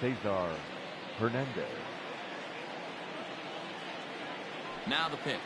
Cesar Hernandez. Now the pitch.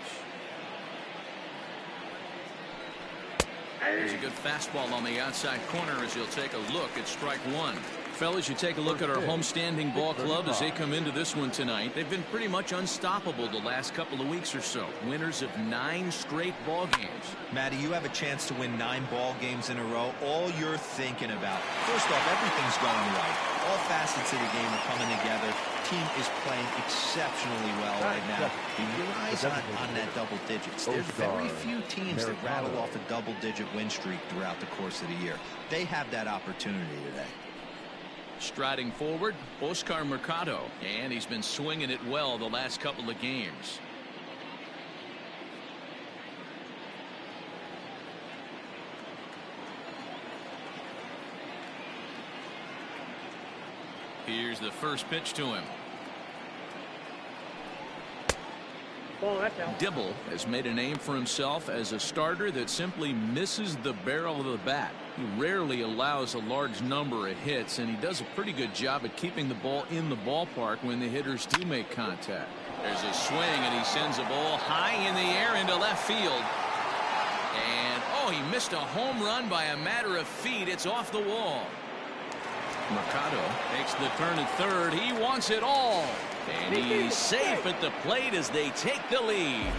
There's a good fastball on the outside corner as he'll take a look at strike one. Fellas, you take a look at our homestanding ball club as they come into this one tonight. They've been pretty much unstoppable the last couple of weeks or so. Winners of 9 straight ball games. Matty, you have a chance to win 9 ball games in a row. All you're thinking about, first off, everything's going right. All facets of the game are coming together. Team is playing exceptionally well right now. He relies on that double digits. There's very few teams that rattle off a double-digit win streak throughout the course of the year. They have that opportunity today. Striding forward, Oscar Mercado, and he's been swinging it well the last couple of games. Here's the first pitch to him. Dibble has made a name for himself as a starter that simply misses the barrel of the bat. He rarely allows a large number of hits, and he does a pretty good job at keeping the ball in the ballpark when the hitters do make contact. There's a swing, and he sends a ball high in the air into left field. And, oh, he missed a home run by a matter of feet. It's off the wall. Mercado takes the turn at third. He wants it all. And he's safe at the plate as they take the lead.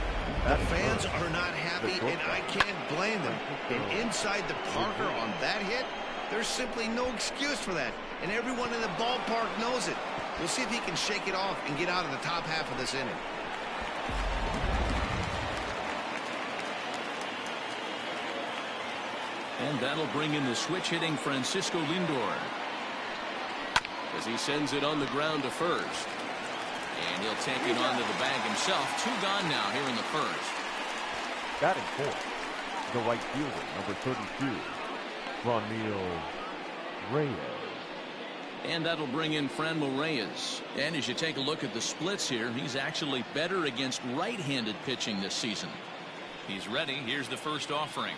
The fans are not happy, and I can't blame them. And inside the Parker on that hit, there's simply no excuse for that. And everyone in the ballpark knows it. We'll see if he can shake it off and get out of the top half of this inning. And that'll bring in the switch-hitting Francisco Lindor as he sends it on the ground to first. And he'll take it onto the bag himself. 2 gone now here in the first. Batting fourth, the right fielder, number 32, Franmil Reyes. And that'll bring in Franmil Reyes. And as you take a look at the splits here, he's actually better against right-handed pitching this season. He's ready. Here's the first offering.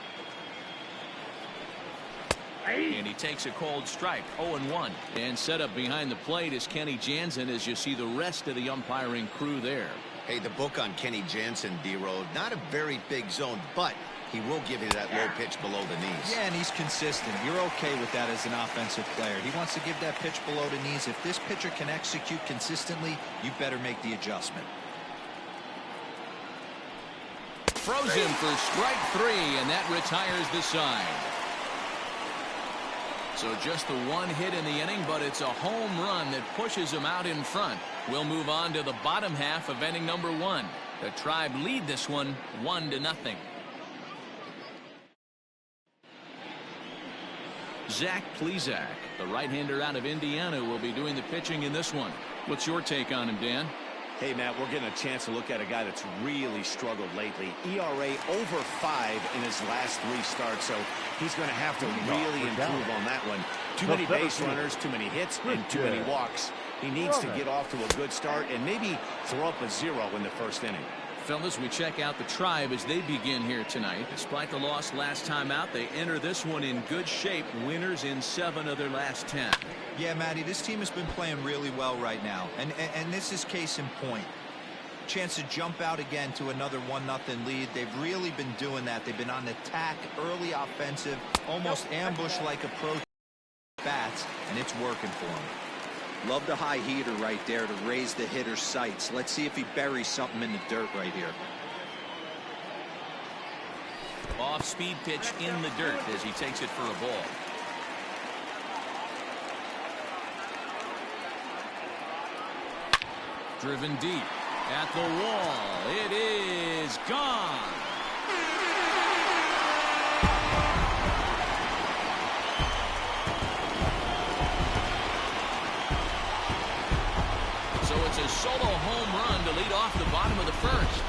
And he takes a cold strike, 0-1. And set up behind the plate is Kenny Jansen as you see the rest of the umpiring crew there. Hey, the book on Kenny Jansen, D-Road, not a very big zone, but he will give you that low pitch below the knees. Yeah, and he's consistent. You're okay with that as an offensive player. He wants to give that pitch below the knees. If this pitcher can execute consistently, you better make the adjustment. Throws him for strike 3, and that retires the side. So just the 1 hit in the inning, but it's a home run that pushes him out in front. We'll move on to the bottom half of inning number 1. The Tribe lead this one 1-0. Zach Plesac, the right-hander out of Indiana, will be doing the pitching in this one. What's your take on him, Dan? Hey, Matt, we're getting a chance to look at a guy that's really struggled lately. ERA over 5 in his last 3 starts, so he's going to have to really improve on that one. Too many base runners, too many hits, and too many walks. He needs to get off to a good start and maybe throw up a 0 in the first inning. Fellas, we check out the Tribe as they begin here tonight. Despite the loss last time out, they enter this one in good shape. Winners in 7 of their last 10. Yeah, Matty, this team has been playing really well right now. And this is case in point. Chance to jump out again to another 1-0 lead. They've really been doing that. They've been on the attack, early offensive, almost ambush-like approach bats, and it's working for them. Love the high heater right there to raise the hitter's sights. Let's see if he buries something in the dirt right here. Off-speed pitch in the dirt as he takes it for a ball. Driven deep at the wall. It is gone. It's a solo home run to lead off the bottom of the first.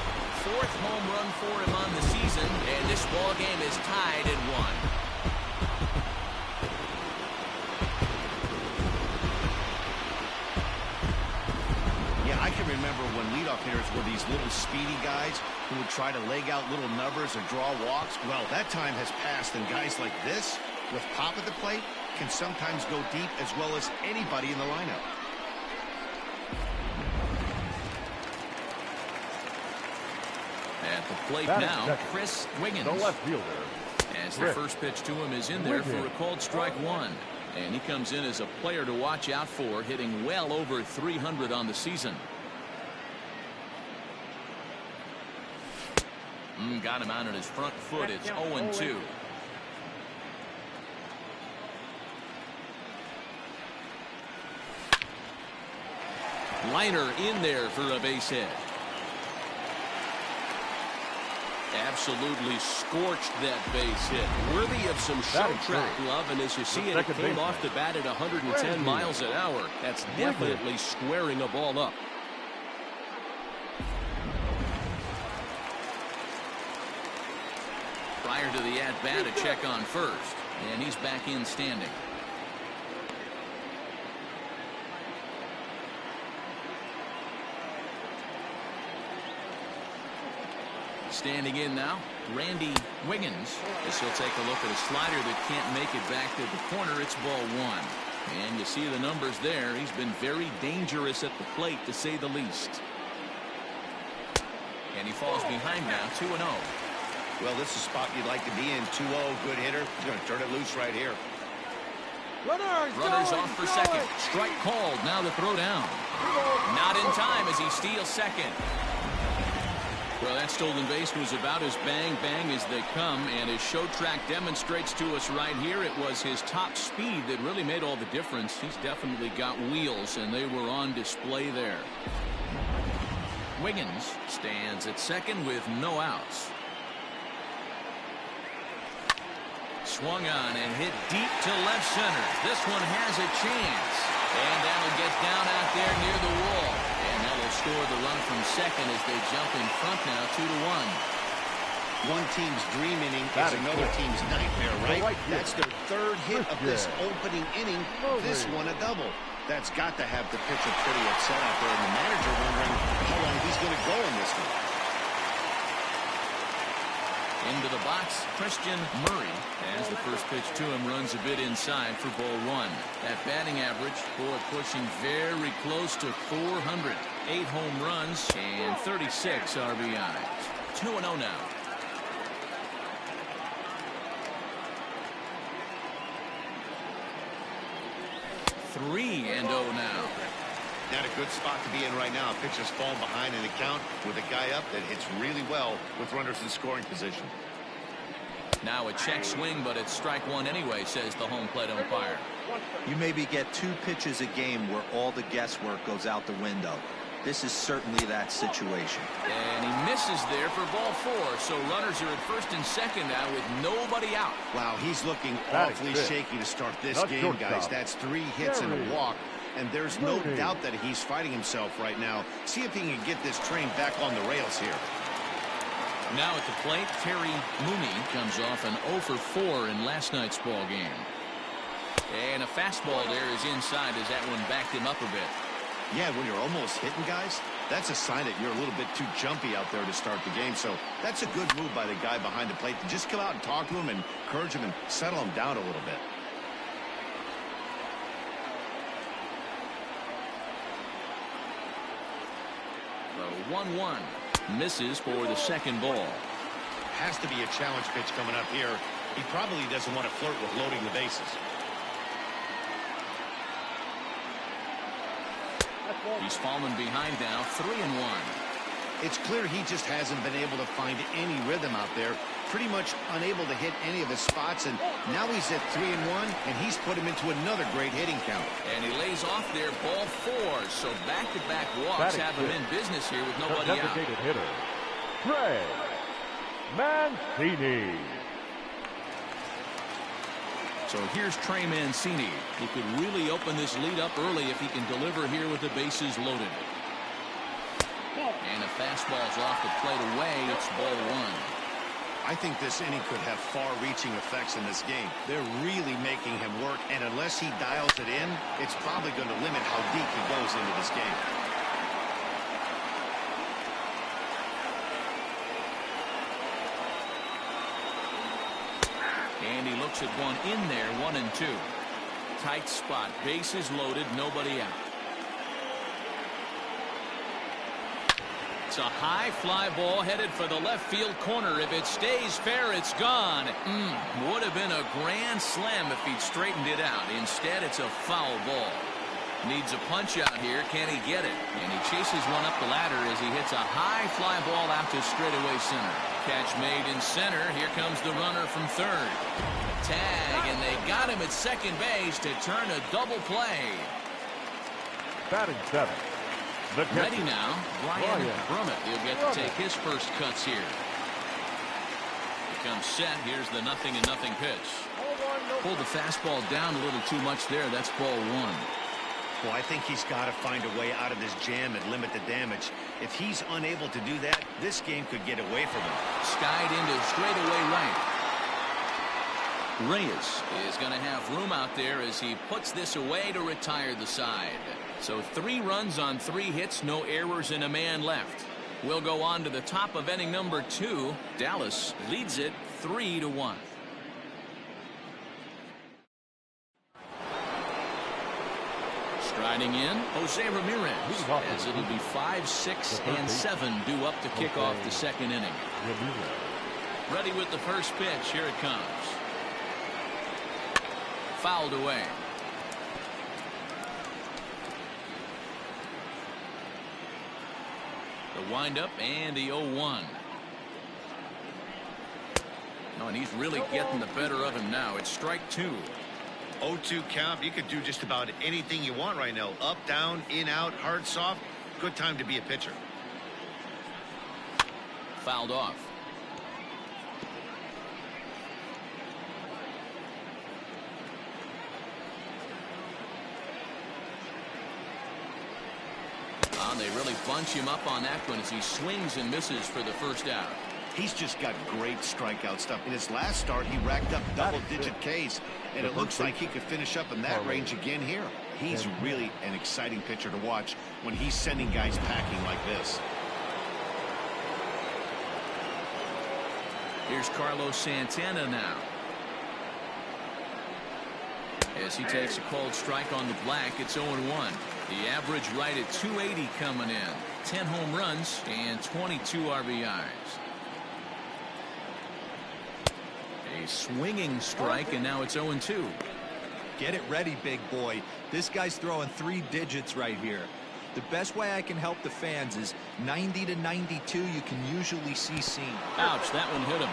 4th home run for him on the season, and this ball game is tied at 1. Yeah, I can remember when leadoff hitters were these little speedy guys who would try to leg out little numbers or draw walks. Well, that time has passed, and guys like this, with pop at the plate, can sometimes go deep as well as anybody in the lineup. At the plate Batting now, second, Chris Wiggins. the left fielder. As the first pitch to him is in there for a called strike one. And he comes in as a player to watch out for, hitting well over 300 on the season. Got him out on his front foot. It's 0-2. Liner in there for a base hit. Absolutely scorched that base hit. Worthy of some show track love, and as you see it came off the bat at 110 miles an hour. That's definitely squaring a ball up. Prior to the at-bat, a check on first, and he's back in standing. Standing in now, Randy Wiggins. As he'll take a look at a slider that can't make it back to the corner. It's ball one. And you see the numbers there. He's been very dangerous at the plate, to say the least. And he falls behind now, 2-0. Well, this is a spot you'd like to be in. 2-0, good hitter. He's going to turn it loose right here. Runners off for second. Strike called. Now the throw down. Not in time as he steals second. Well, that stolen base was about as bang-bang as they come, and his show track demonstrates to us right here it was his top speed that really made all the difference. He's definitely got wheels, and they were on display there. Wiggins stands at second with no outs. Swung on and hit deep to left center. This one has a chance, and that'll get down out there near the wall. Score the run from second as they jump in front now, 2-1. One team's dream inning is another team's nightmare, right? That's their third hit of this opening inning. This one a double. That's got to have the pitcher pretty upset out there, and the manager wondering how long he's going to go in this one. Into the box, Christian Murray, as the first pitch to him runs a bit inside for ball one. That batting average, boy, pushing very close to 400. 8 home runs and 36 RBIs. 2-0 now. Three and 0 now. Not a good spot to be in right now. Pitcher's falling behind in the count with a guy up that hits really well with runners in scoring position. Now a check swing, but it's strike one anyway, says the home plate umpire. You maybe get 2 pitches a game where all the guesswork goes out the window. This is certainly that situation. And he misses there for ball 4, so runners are at first and second now with nobody out. Wow, he's looking awfully shaky to start this game, guys. That's 3 hits and a walk, and there's no doubt that he's fighting himself right now. See if he can get this train back on the rails here. Now at the plate, Terry Mooney comes off an 0 for 4 in last night's ball game. And a fastball there is inside as that one backed him up a bit. Yeah, when you're almost hitting guys, that's a sign that you're a little bit too jumpy out there to start the game. So that's a good move by the guy behind the plate to just come out and talk to him and encourage him and settle him down a little bit. The 1-1 misses for the second ball. Has to be a challenge pitch coming up here. He probably doesn't want to flirt with loading the bases. He's fallen behind now, 3-1. It's clear he just hasn't been able to find any rhythm out there. Pretty much unable to hit any of his spots, and now he's at 3-1, and he's put him into another great hitting count. And he lays off there, ball 4. So back-to-back walks have him in business here with nobody out. Designated hitter, Trey Mancini. So here's Trey Mancini. He could really open this lead up early if he can deliver here with the bases loaded. And a fastball's off the plate away. It's ball 1. I think this inning could have far-reaching effects in this game. They're really making him work, and unless he dials it in, it's probably going to limit how deep he goes into this game. And he looks at one in there, 1-2. Tight spot, bases loaded, nobody out. It's a high fly ball headed for the left field corner. If it stays fair, it's gone. Would have been a grand slam if he'd straightened it out. Instead, it's a foul ball. Needs a punch out here. Can he get it? And he chases one up the ladder as he hits a high fly ball out to straightaway center. Catch made in center. Here comes the runner from third. Tag, and they got him at second base to turn a double play. Batting seven. Ready now, Brian Brummett. He'll get to take his first cuts here. He comes set. Here's the 0-0 pitch. Pulled the fastball down a little too much there. That's ball one. Well, I think he's got to find a way out of this jam and limit the damage. If he's unable to do that, this game could get away from him. Skied into straightaway right. Reyes is going to have room out there as he puts this away to retire the side. So 3 runs on 3 hits, no errors, and a man left. We'll go on to the top of inning number 2. Dallas leads it 3-1. Striding in, Jose Ramirez, as it'll be 5, 6, and 7 due up to kick off the second inning. Ready with the first pitch. Here it comes. Fouled away. The windup and the 0-1. Oh, and he's really getting the better of him now. It's strike 2. 0-2 count. You could do just about anything you want right now. Up, down, in, out, hard, soft. Good time to be a pitcher. Fouled off. They really bunch him up on that one as he swings and misses for the first out. He's just got great strikeout stuff. In his last start, he racked up double-digit Ks, and it looks like he could finish up in that range again here. He's really an exciting pitcher to watch when he's sending guys packing like this. Here's Carlos Santana now. As he takes a cold strike on the black, it's 0-1. The average right at 280 coming in. 10 home runs and 22 RBIs. A swinging strike, and now it's 0-2. Get it ready, big boy. This guy's throwing 3 digits right here. The best way I can help the fans is 90 to 92 you can usually see seen. Ouch, that one hit him.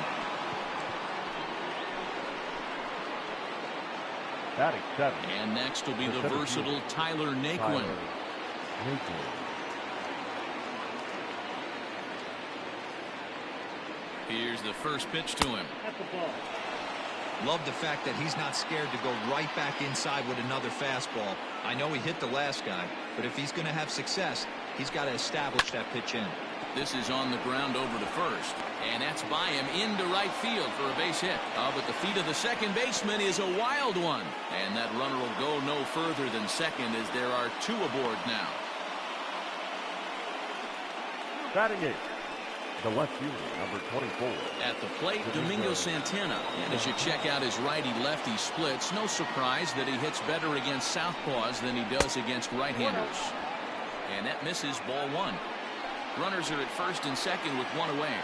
Batting 7. And next will be the versatile Tyler Naquin. Here's the first pitch to him. Love the fact that he's not scared to go right back inside with another fastball. I know he hit the last guy, but if he's going to have success, he's got to establish that pitch in. This is on the ground over to first, and that's by him into right field for a base hit. But the feet of the second baseman is a wild one, and that runner will go no further than second as there are 2 aboard now. Batting 8. The left fielder, number 24. At the plate, Domingo Santana. And as you check out his righty-lefty splits, no surprise that he hits better against southpaws than he does against right-handers. And that misses ball 1. Runners are at first and second with 1 away.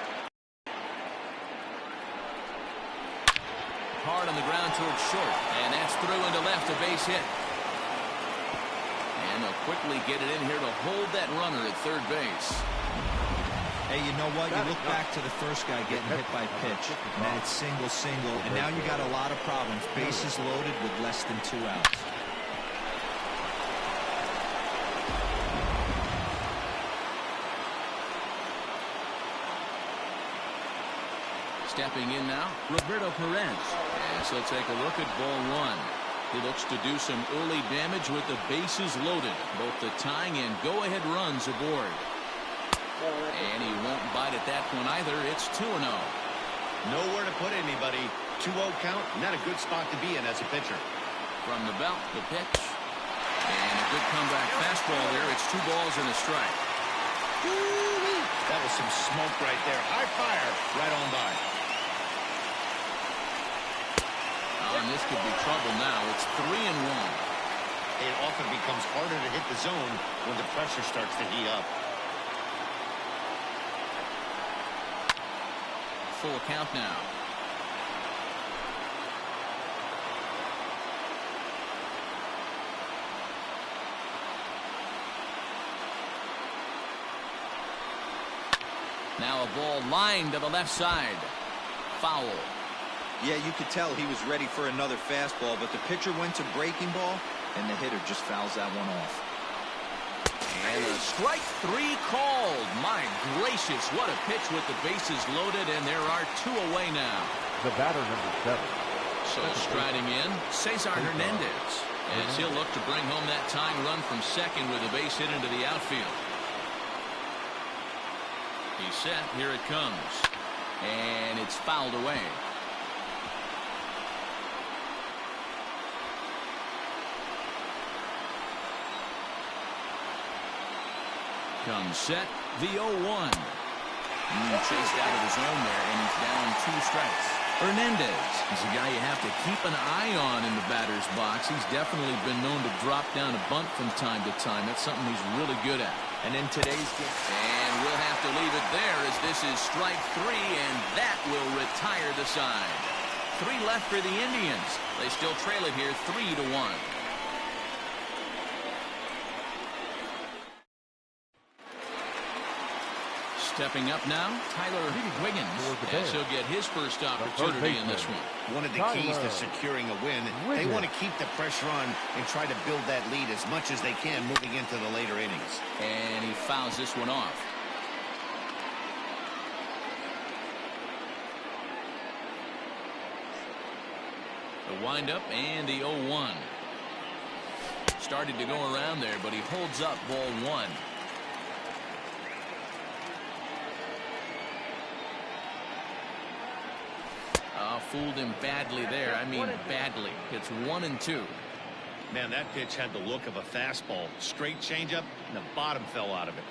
Hard on the ground towards short, and that's through into left, a base hit. And they'll quickly get it in here to hold that runner at third base. Hey, you know what? You look back to the first guy getting hit by a pitch, and then it's single, and now you got a lot of problems. Bases loaded with less than 2 outs. Stepping in now, Roberto Perez. As he'll take a look at ball 1. He looks to do some early damage with the bases loaded. Both the tying and go-ahead runs aboard. And he won't bite at that one either. It's 2-0. Nowhere to put anybody. 2-0 count, not a good spot to be in as a pitcher. From the belt, the pitch. And a good comeback fastball there. It's 2 balls and a strike. That was some smoke right there. High fire, right on by. And this could be trouble now. It's 3-1. It often becomes harder to hit the zone when the pressure starts to heat up. full count now. Now a ball lined to the left side. Foul. Yeah, you could tell he was ready for another fastball, but the pitcher went to breaking ball, and the hitter just fouls that one off. And a strike 3 called. My gracious, what a pitch with the bases loaded, and there are 2 away now. The batter, number 7. So striding in, Cesar Hernandez. As he'll look to bring home that tying run from second with a base hit into the outfield. He's set. Here it comes. And it's fouled away. Comes set. The 0-1. Chased out of the zone there, and he's down 2 strikes. Hernandez is a guy you have to keep an eye on in the batter's box. He's definitely been known to drop down a bunt from time to time. That's something he's really good at. And in today's game, and we'll have to leave it there as this is strike 3, and that will retire the side. 3 left for the Indians. They still trail it here 3-1. Stepping up now, Tyler Wiggins, as he'll get his first opportunity in this one. One of the keys to securing a win, they want to keep the pressure on and try to build that lead as much as they can moving into the later innings. And he fouls this one off. The windup and the 0-1. Started to go around there, but he holds up ball 1. Fooled him badly there. I mean badly. It's 1-2. Man, that pitch had the look of a fastball. Straight changeup, and the bottom fell out of it.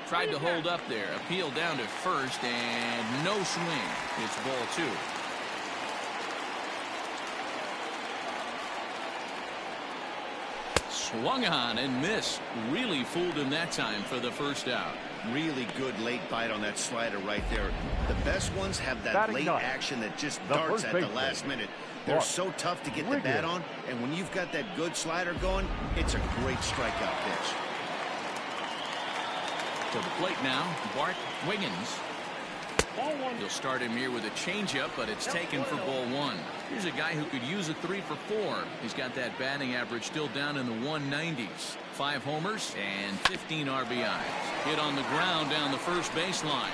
Tried to hold up there. Appeal down to first, and no swing. It's ball 2. Swung on and missed. Really fooled him that time for the first out. Really good late bite on that slider right there. The best ones have that late action that just darts at the last minute. They're so tough to get the bat on, and when you've got that good slider going, it's a great strikeout pitch. To the plate now, Bart Wiggins. He'll start him here with a changeup, but it's taken for ball 1. Here's a guy who could use a 3 for 4. He's got that batting average still down in the 190s. 5 homers and 15 RBIs. Hit on the ground down the first baseline.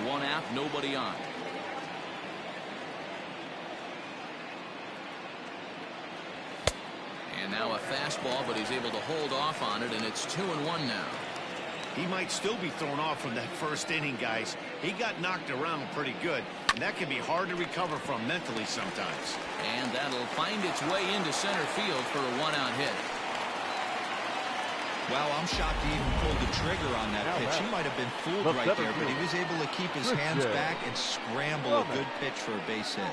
1 out, nobody on. And now a fastball, but he's able to hold off on it, and it's 2-1 now. He might still be thrown off from that first inning, guys. He got knocked around pretty good, and that can be hard to recover from mentally sometimes. And that'll find its way into center field for a 1-out hit. Wow, I'm shocked he even pulled the trigger on that pitch. He might have been fooled right there, but he was able to keep his hands back and scramble a good pitch for a base hit.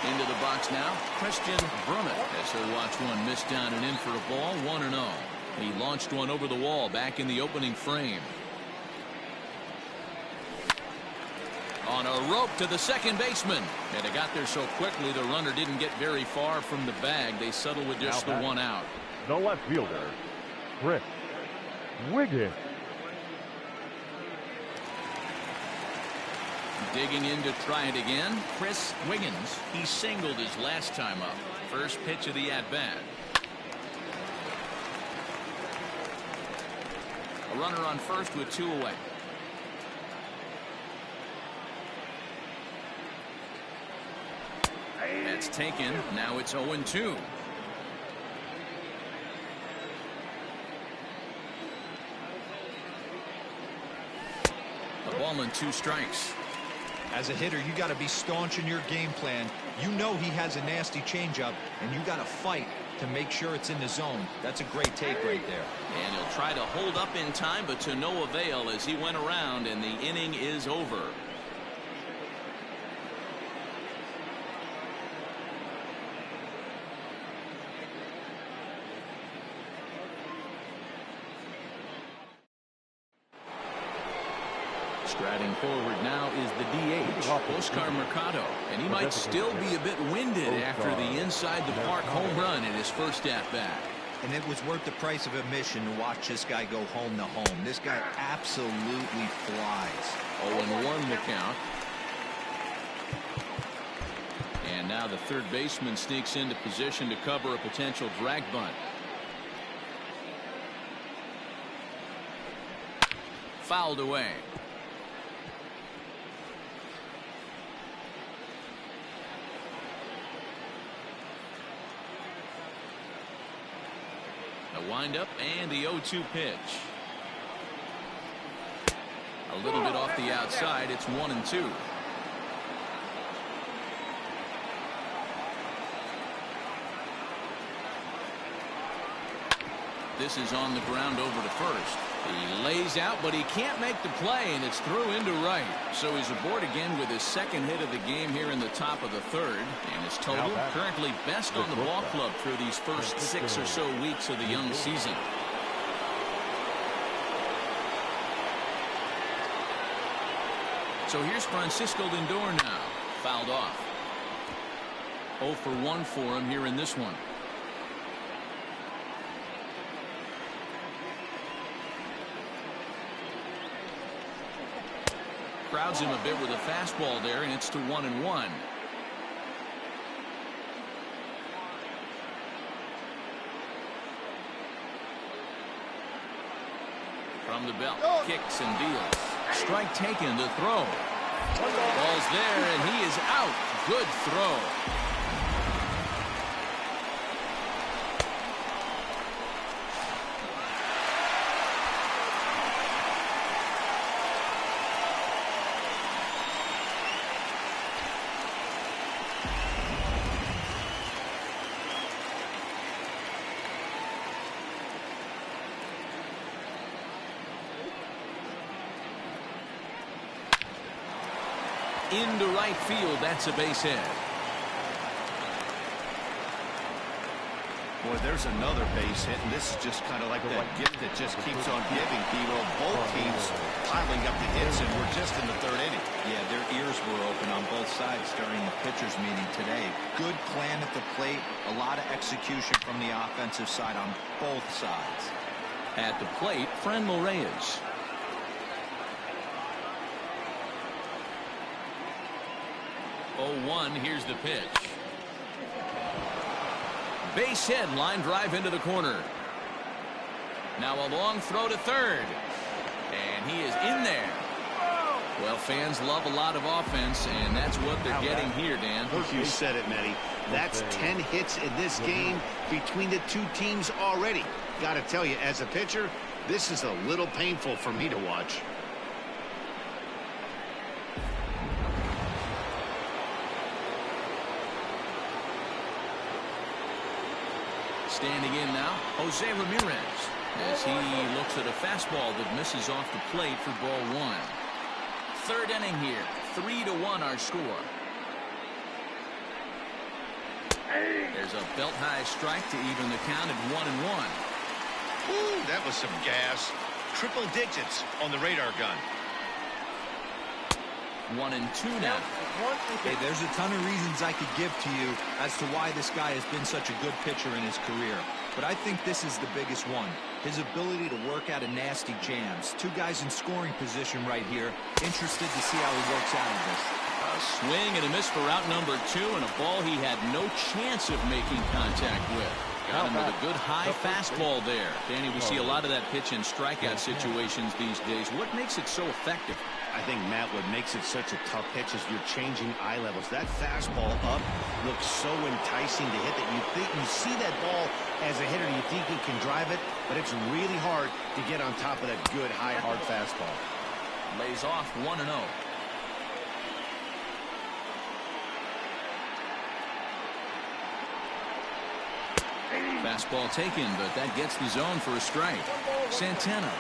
Into the box now, Christian Brummett. As he'll watch one miss down and in for a ball, 1-0. He launched one over the wall back in the opening frame. On a rope to the second baseman. And it got there so quickly the runner didn't get very far from the bag. They settle with just the 1 out. The left fielder, Chris Wiggins. Digging in to try it again, Chris Wiggins. He singled his last time up. First pitch of the at-bat. A runner on first with 2 away. That's taken. Now it's 0-2. A ball and 2 strikes. As a hitter, you got to be staunch in your game plan. You know he has a nasty changeup, and you got to fight to make sure it's in the zone. That's a great take right there. And he'll try to hold up in time, but to no avail as he went around, and the inning is over. Striding forward now is the DH, Oscar Mercado, and he might still be a bit winded after the inside the park home run in his first at bat. And it was worth the price of admission to watch this guy go home to home. This guy absolutely flies. 0-1 the count. And now the third baseman sneaks into position to cover a potential drag bunt. Fouled away. A windup and the 0-2 pitch. A little bit off the outside. It's 1-2. This is on the ground over to first. He lays out, but he can't make the play, and it's through into right. So he's aboard again with his second hit of the game here in the top of the third. And his total currently best on the ball club through these first 6 or so weeks of the young season. So here's Francisco Lindor now. Fouled off. 0 for 1 for him here in this one. Crowds him a bit with a fastball there, and it's to 1-1. From the belt, kicks and deals. Strike taken, the throw. Ball's there, and he is out. Good throw. Into right field. That's a base hit. Boy, there's another base hit, and this is just kind of like that gift that just keeps on giving, Dero. Both teams piling up the hits, and we're just in the third inning. Yeah, their ears were open on both sides during the pitchers meeting today. Good plan at the plate, a lot of execution from the offensive side on both sides. At the plate, Franmil Reyes. Here's the pitch. Base hit, line drive into the corner. Now a long throw to third. And he is in there. Well, fans love a lot of offense, and that's what they're getting here, Dan. You said it, Matty. That's 10 hits in this game between the two teams already. Got to tell you, as a pitcher, this is a little painful for me to watch. Standing in now, Jose Ramirez, as he looks at a fastball that misses off the plate for ball 1. Third inning here, 3-1 our score. There's a belt-high strike to even the count at 1-1. Ooh, that was some gas. Triple digits on the radar gun. 1-2 now. Hey, there's a ton of reasons I could give to you as to why this guy has been such a good pitcher in his career. But I think this is the biggest one. His ability to work out of nasty jams. Two guys in scoring position right here. Interested to see how he works out of this. A swing and a miss for out number 2, and a ball he had no chance of making contact with. Got him with a good high fastball there. Danny, we see a lot of that pitch in strikeout situations these days. What makes it so effective? I think, Matt, what makes it such a tough pitch is you're changing eye levels. That fastball up looks so enticing to hit that you see that ball as a hitter, you think you can drive it, but it's really hard to get on top of that good, high, hard fastball. Lays off 1-0. Fastball taken, but that gets the zone for a strike. Santana,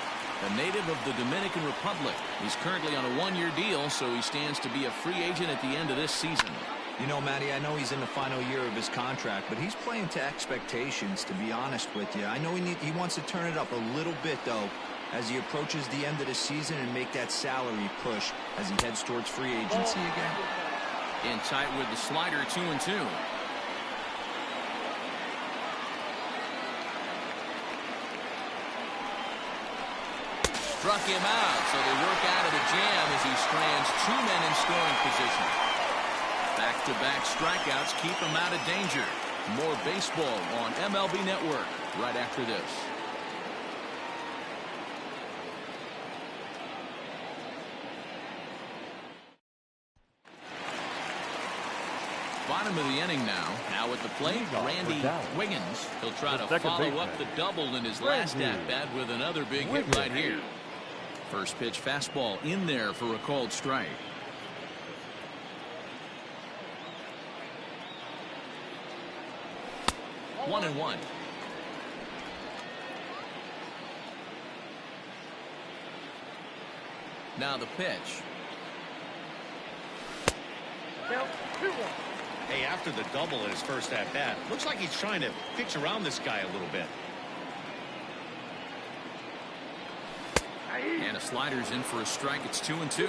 a native of the Dominican Republic. He's currently on a 1-year deal, so he stands to be a free agent at the end of this season. You know, Matty, I know he's in the final year of his contract, but he's playing to expectations, to be honest with you. I know he wants to turn it up a little bit, though. as he approaches the end of the season and make that salary push as he heads towards free agency again. In tight with the slider, 2-2. Struck him out, so they work out of the jam as he strands 2 men in scoring position. Back-to-back strikeouts keep him out of danger. More baseball on MLB Network right after this. Bottom of the inning now. Now at the plate, Randy Wiggins. He'll try to follow up the double in his last at-bat with another big hit right here. First pitch fastball in there for a called strike. One and one. Now the pitch. Hey, after the double in his first at-bat, looks like he's trying to pitch around this guy a little bit. And a slider's in for a strike. It's 2-2.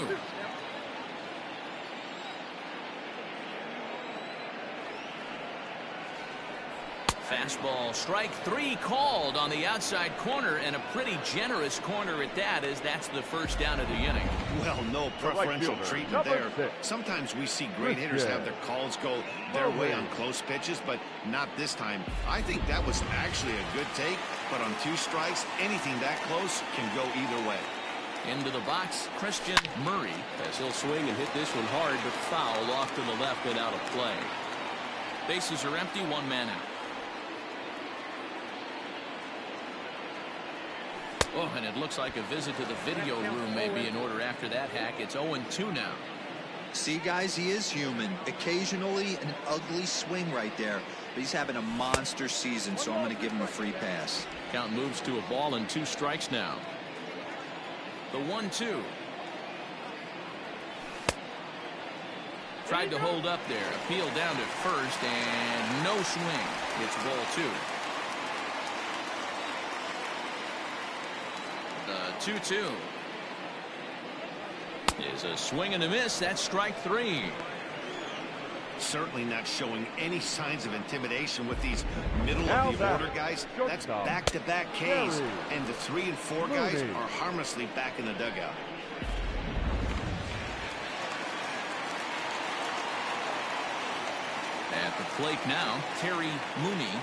Fastball, strike three called on the outside corner, and a pretty generous corner at that, as that's the first down of the inning. Well, no preferential treatment there. Sometimes we see great hitters have their calls go their way on close pitches, but not this time. I think that was actually a good take, but on 2 strikes, anything that close can go either way. Into the box, Christian Murray, as he'll swing and hit this one hard, but foul off to the left and out of play. Bases are empty, 1 man out. Oh, and it looks like a visit to the video room may be in order after that hack. It's 0-2 now. See, guys, he is human. Occasionally an ugly swing right there, but he's having a monster season, so I'm going to give him a free pass. Count moves to a ball and 2 strikes now. The 1-2. Tried to hold up there. Appeal down to first, and no swing. It's ball 2. The 2-2 is a swing and a miss. That's strike 3. Certainly not showing any signs of intimidation with these middle of the order guys. That's back-to-back Ks, and the 3 and 4 guys are harmlessly back in the dugout. At the plate now, Terry Mooney,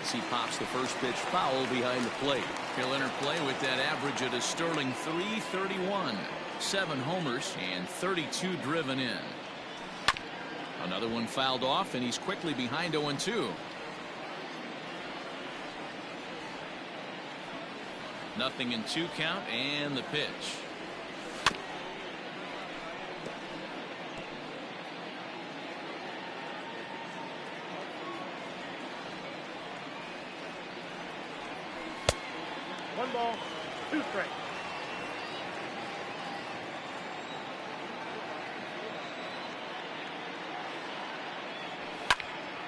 as he pops the first pitch foul behind the plate. He'll enter play with that average at a sterling .331. 7 homers and 32 driven in. Another one fouled off, and he's quickly behind 0-2. Nothing in 2 count, and the pitch. One ball, 2 strikes.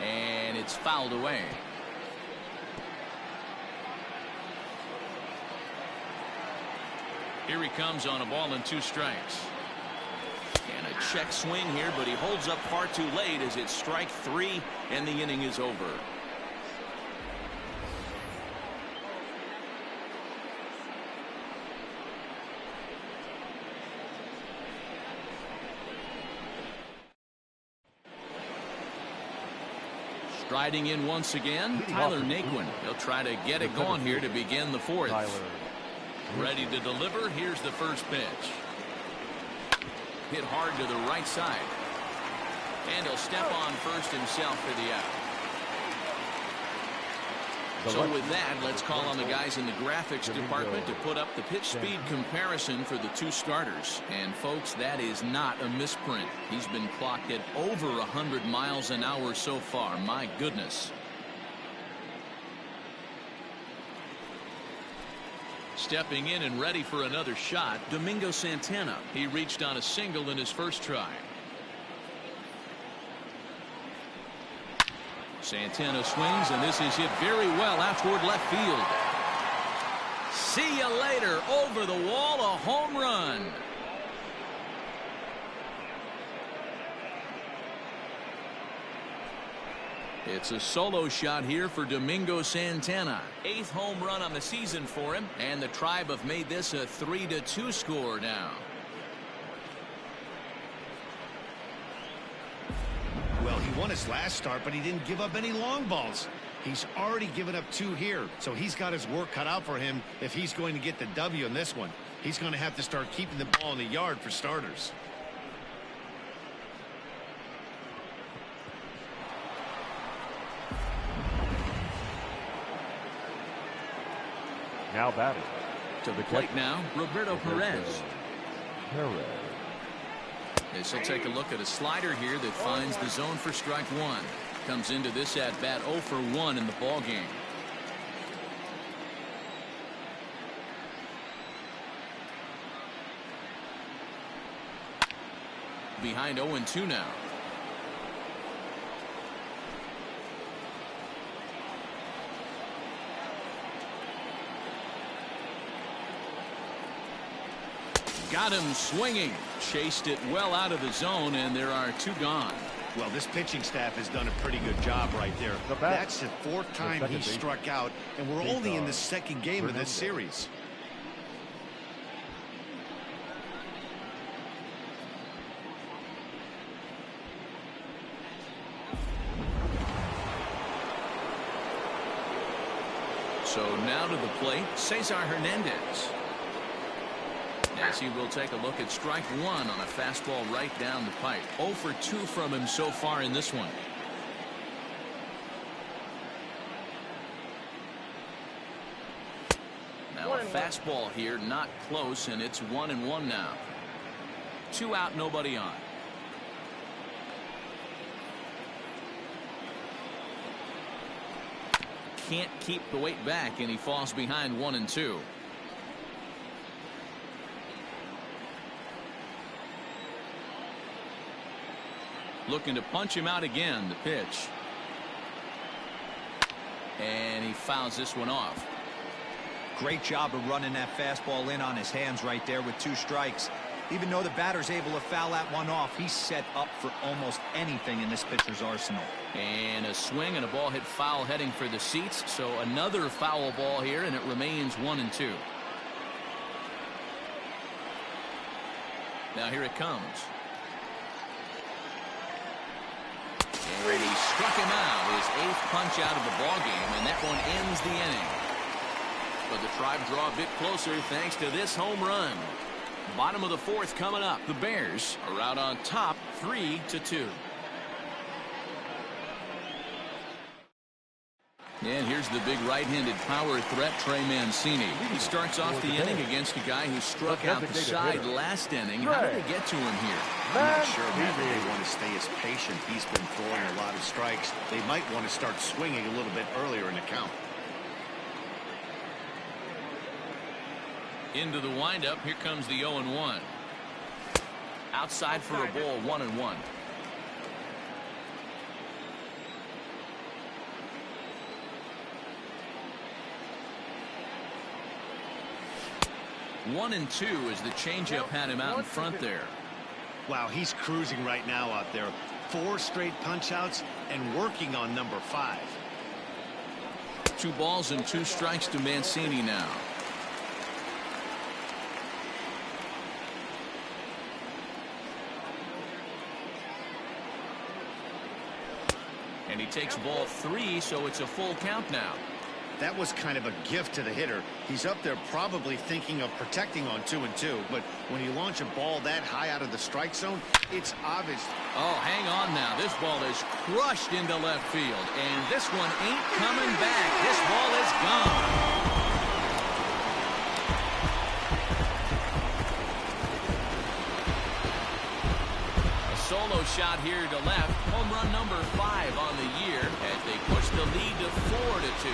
And it's fouled away. Here he comes on a ball and 2 strikes. And a check swing here, but he holds up far too late as it's strike 3, and the inning is over. Striding in once again, Tyler Naquin. He'll try to get it going here to begin the 4th. Ready to deliver. Here's the first pitch. Hit hard to the right side. And he'll step on first himself for the out. So with that, let's call on the guys in the graphics department to put up the pitch speed comparison for the 2 starters. And folks, that is not a misprint. He's been clocked at over 100 miles an hour so far. My goodness. Stepping in and ready for another shot, Domingo Santana. He reached on a single in his first try. Santana swings, and this is hit very well out toward left field. See you later. Over the wall, a home run. It's a solo shot here for Domingo Santana. 8th home run on the season for him, and the Tribe have made this a 3-2 score now. Well, he won his last start, but he didn't give up any long balls. He's already given up 2 here, so he's got his work cut out for him if he's going to get the W in this one. He's going to have to start keeping the ball in the yard for starters. Now batting. To the plate now, Roberto Perez. This will take a look at a slider here that finds the zone for strike one. Comes into this at bat 0 for 1 in the ball game. Behind 0-2 now. Got him swinging. Chased it well out of the zone, and there are 2 gone. Well, this pitching staff has done a pretty good job right there. That's the 4th time he struck out, and we're only in the 2nd game of this series. So now to the plate, Cesar Hernandez. As he will take a look at strike one on a fastball right down the pipe. 0 for 2 from him so far in this one. Now a fastball here, not close, and it's 1-1 now. 2 out, nobody on. Can't keep the weight back, and he falls behind 1-2. Looking to punch him out again. The pitch. And he fouls this one off. Great job of running that fastball in on his hands right there with 2 strikes. Even though the batter's able to foul that one off, he's set up for almost anything in this pitcher's arsenal. And a swing and a ball hit foul heading for the seats. So another foul ball here, and it remains 1-2. Now here it comes. And he struck him out, his 8th punch out of the ball game, and that one ends the inning. But the Tribe draw a bit closer thanks to this home run. Bottom of the 4th coming up. The Bears are out on top 3-2. And here's the big right-handed power threat, Trey Mancini. He starts off the inning against a guy who struck out the side last inning. How did they get to him here? I'm not sure, Matt, that they want to stay as patient. He's been throwing a lot of strikes. They might want to start swinging a little bit earlier in the count. Into the windup. Here comes the 0-1. Outside for a ball, 1-1. One and 2 as the changeup had him out in front there. Wow, he's cruising right now out there. 4 straight punch outs and working on number 5. 2 balls and 2 strikes to Mancini now. And he takes ball 3, so it's a full count now. That was kind of a gift to the hitter. He's up there probably thinking of protecting on 2-2, but when you launch a ball that high out of the strike zone, it's obvious. Oh, hang on now. This ball is crushed into left field, and this one ain't coming back. This ball is gone. A solo shot here to left. Home run number 5 on the year as they push the lead to 4-2.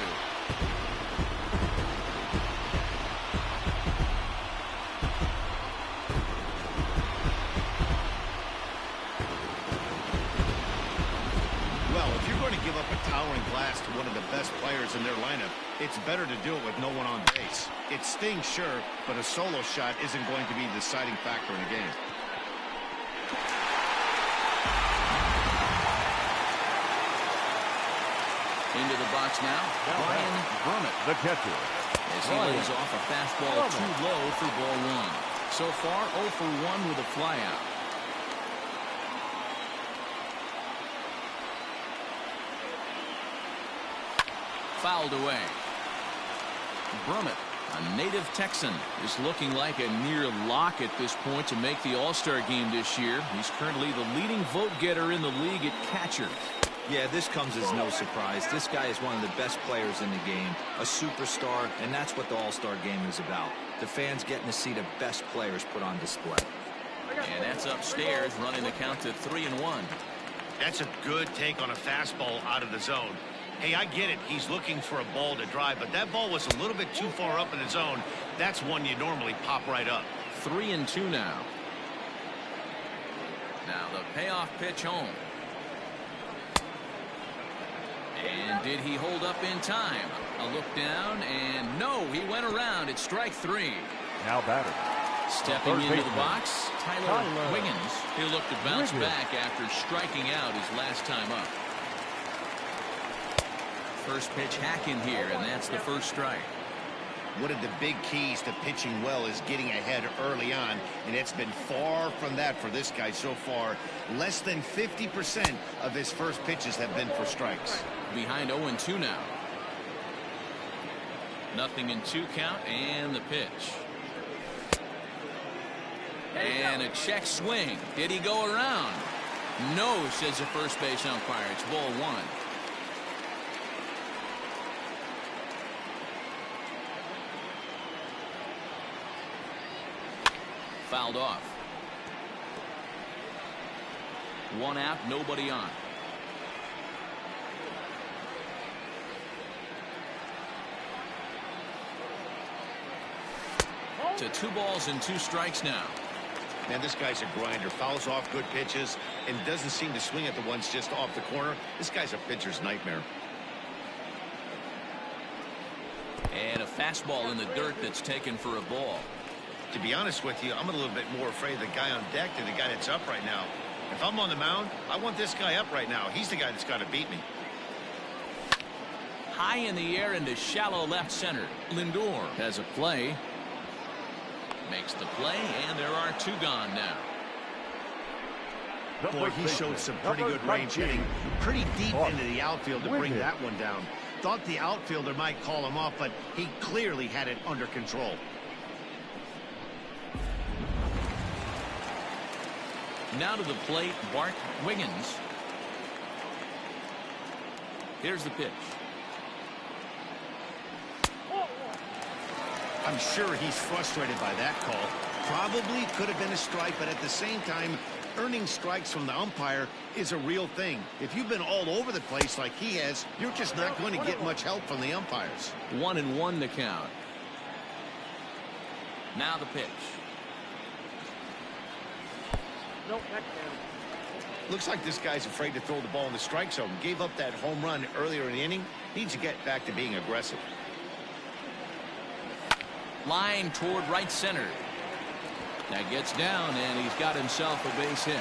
one of the best players in their lineup, it's better to do it with no one on base. It stings, sure, but a solo shot isn't going to be the deciding factor in a game. Into the box now, Brian Brummett, the catcher. as he lays off a fastball too low for ball one. So far, 0 for 1 with a flyout. Fouled away. Brummett, a native Texan, is looking like a near lock at this point to make the All-Star game this year. He's currently the leading vote getter in the league at catcher. Yeah, this comes as no surprise. This guy is one of the best players in the game, a superstar, and that's what the All-Star game is about. The fans getting to see the best players put on display. And that's upstairs, running the count to 3-1. That's a good take on a fastball out of the zone. Hey, I get it. He's looking for a ball to drive, but that ball was a little bit too far up in the zone. That's one you normally pop right up. 3-2 now. Now the payoff pitch home. And did he hold up in time? A look down, and no, he went around. It's strike 3. Now batter. Stepping into the box, Tyler Wiggins. He'll look to bounce back after striking out his last time up. First pitch hack in here, and that's the first strike. One of the big keys to pitching well is getting ahead early on, and it's been far from that for this guy so far. Less than 50% of his first pitches have been for strikes. Behind 0-2 now. 0-2 count, and the pitch. And a check swing. Did he go around? No, says the first base umpire. It's ball 1. Fouled off. 1 out, nobody on. To 2 balls and 2 strikes now. Man, this guy's a grinder. Fouls off good pitches and doesn't seem to swing at the ones just off the corner. This guy's a pitcher's nightmare. And a fastball in the dirt that's taken for a ball. To be honest with you, I'm a little bit more afraid of the guy on deck than the guy that's up right now. If I'm on the mound, I want this guy up right now. He's the guy that's got to beat me. High in the air into shallow left center. Lindor has a play. Makes the play, and there are 2 gone now. Boy, he showed some pretty good range hitting pretty deep into the outfield to bring that one down. Thought the outfielder might call him off, but he clearly had it under control. Now to the plate, Bart Wiggins. Here's the pitch. I'm sure he's frustrated by that call. Probably could have been a strike, but at the same time, earning strikes from the umpire is a real thing. If you've been all over the place like he has, you're just not going to get much help from the umpires. 1-1 to count. Now the pitch. Looks like this guy's afraid to throw the ball in the strike zone. Gave up that home run earlier in the inning. Needs to get back to being aggressive. Line toward right center. That gets down, and he's got himself a base hit.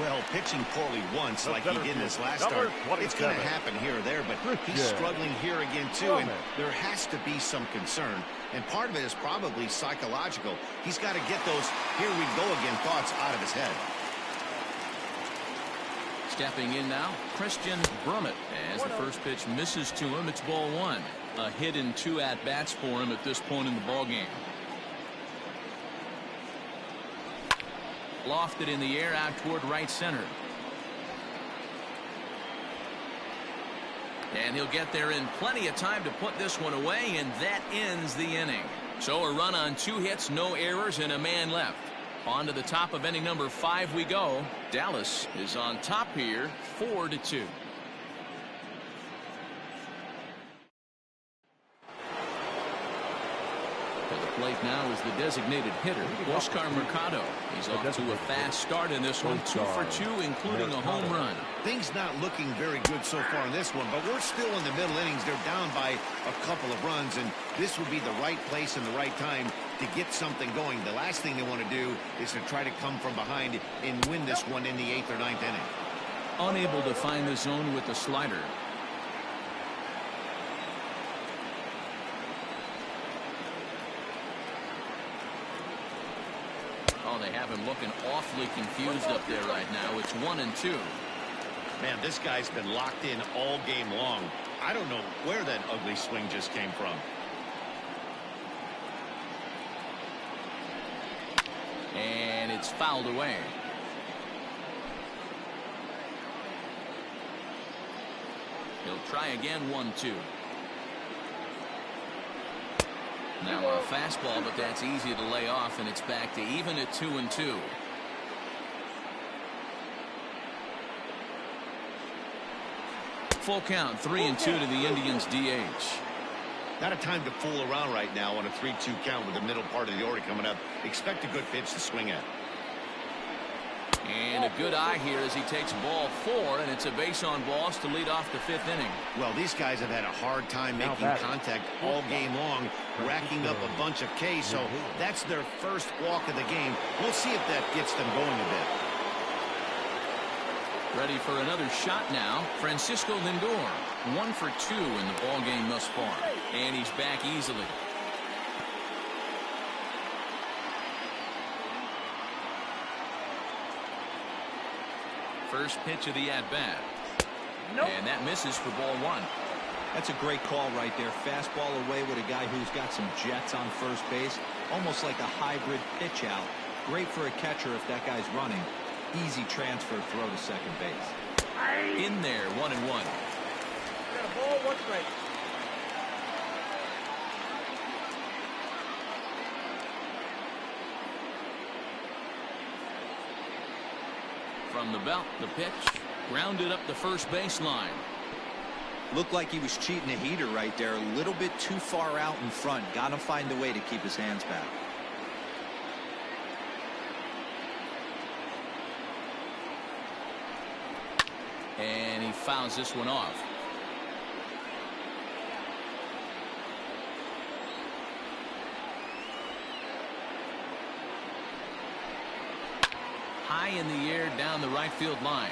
Well, pitching poorly once like he did in his last start, it's going to happen here or there, but he's struggling here again too, and there has to be some concern. And part of it is probably psychological. He's got to get those here we go again thoughts out of his head. Stepping in now, Christian Brummett. As the first pitch misses to him, it's ball 1. A hit in 2 at-bats for him at this point in the ballgame. Lofted in the air out toward right center. And he'll get there in plenty of time to put this one away, and that ends the inning. So a run on 2 hits, no errors, and a man left. On to the top of inning number 5 we go. Dallas is on top here, 4-2. At the plate now is the designated hitter, Oscar Mercado. He's off to a fast start in this one, 2 for 2, including a home run. Things not looking very good so far in this one, but we're still in the middle innings. They're down by a couple of runs, and this would be the right place and the right time to get something going. The last thing they want to do is to try to come from behind and win this one in the 8th or 9th inning. Unable to find the zone with the slider. Oh, they have him looking awfully confused up there right now. It's 1-2. Man, this guy's been locked in all game long. I don't know where that ugly swing just came from. And it's fouled away. He'll try again, 1-2. Now a fastball, but that's easy to lay off, and it's back to even at 2-2. Full count, 3-2 to the Indians DH. Not a time to fool around right now on a 3-2 count with the middle part of the order coming up. Expect a good pitch to swing at. And a good eye here as he takes ball 4, and it's a base on balls to lead off the 5th inning. Well, these guys have had a hard time making contact all game long, racking up a bunch of Ks, so that's their first walk of the game. We'll see if that gets them going a bit. Ready for another shot now, Francisco Lindor. 1 for 2 in the ball game thus far, and he's back easily. First pitch of the at-bat. Nope. And that misses for ball 1. That's a great call right there. Fastball away with a guy who's got some jets on first base. Almost like a hybrid pitch out. Great for a catcher if that guy's running. Easy transfer throw to second base. In there, 1-1. Got a ball, 1 strike. From the belt, the pitch, grounded up the first baseline. Looked like he was cheating a heater right there. A little bit too far out in front. Got to find a way to keep his hands back. And he fouls this one off. High in the air down the right field line,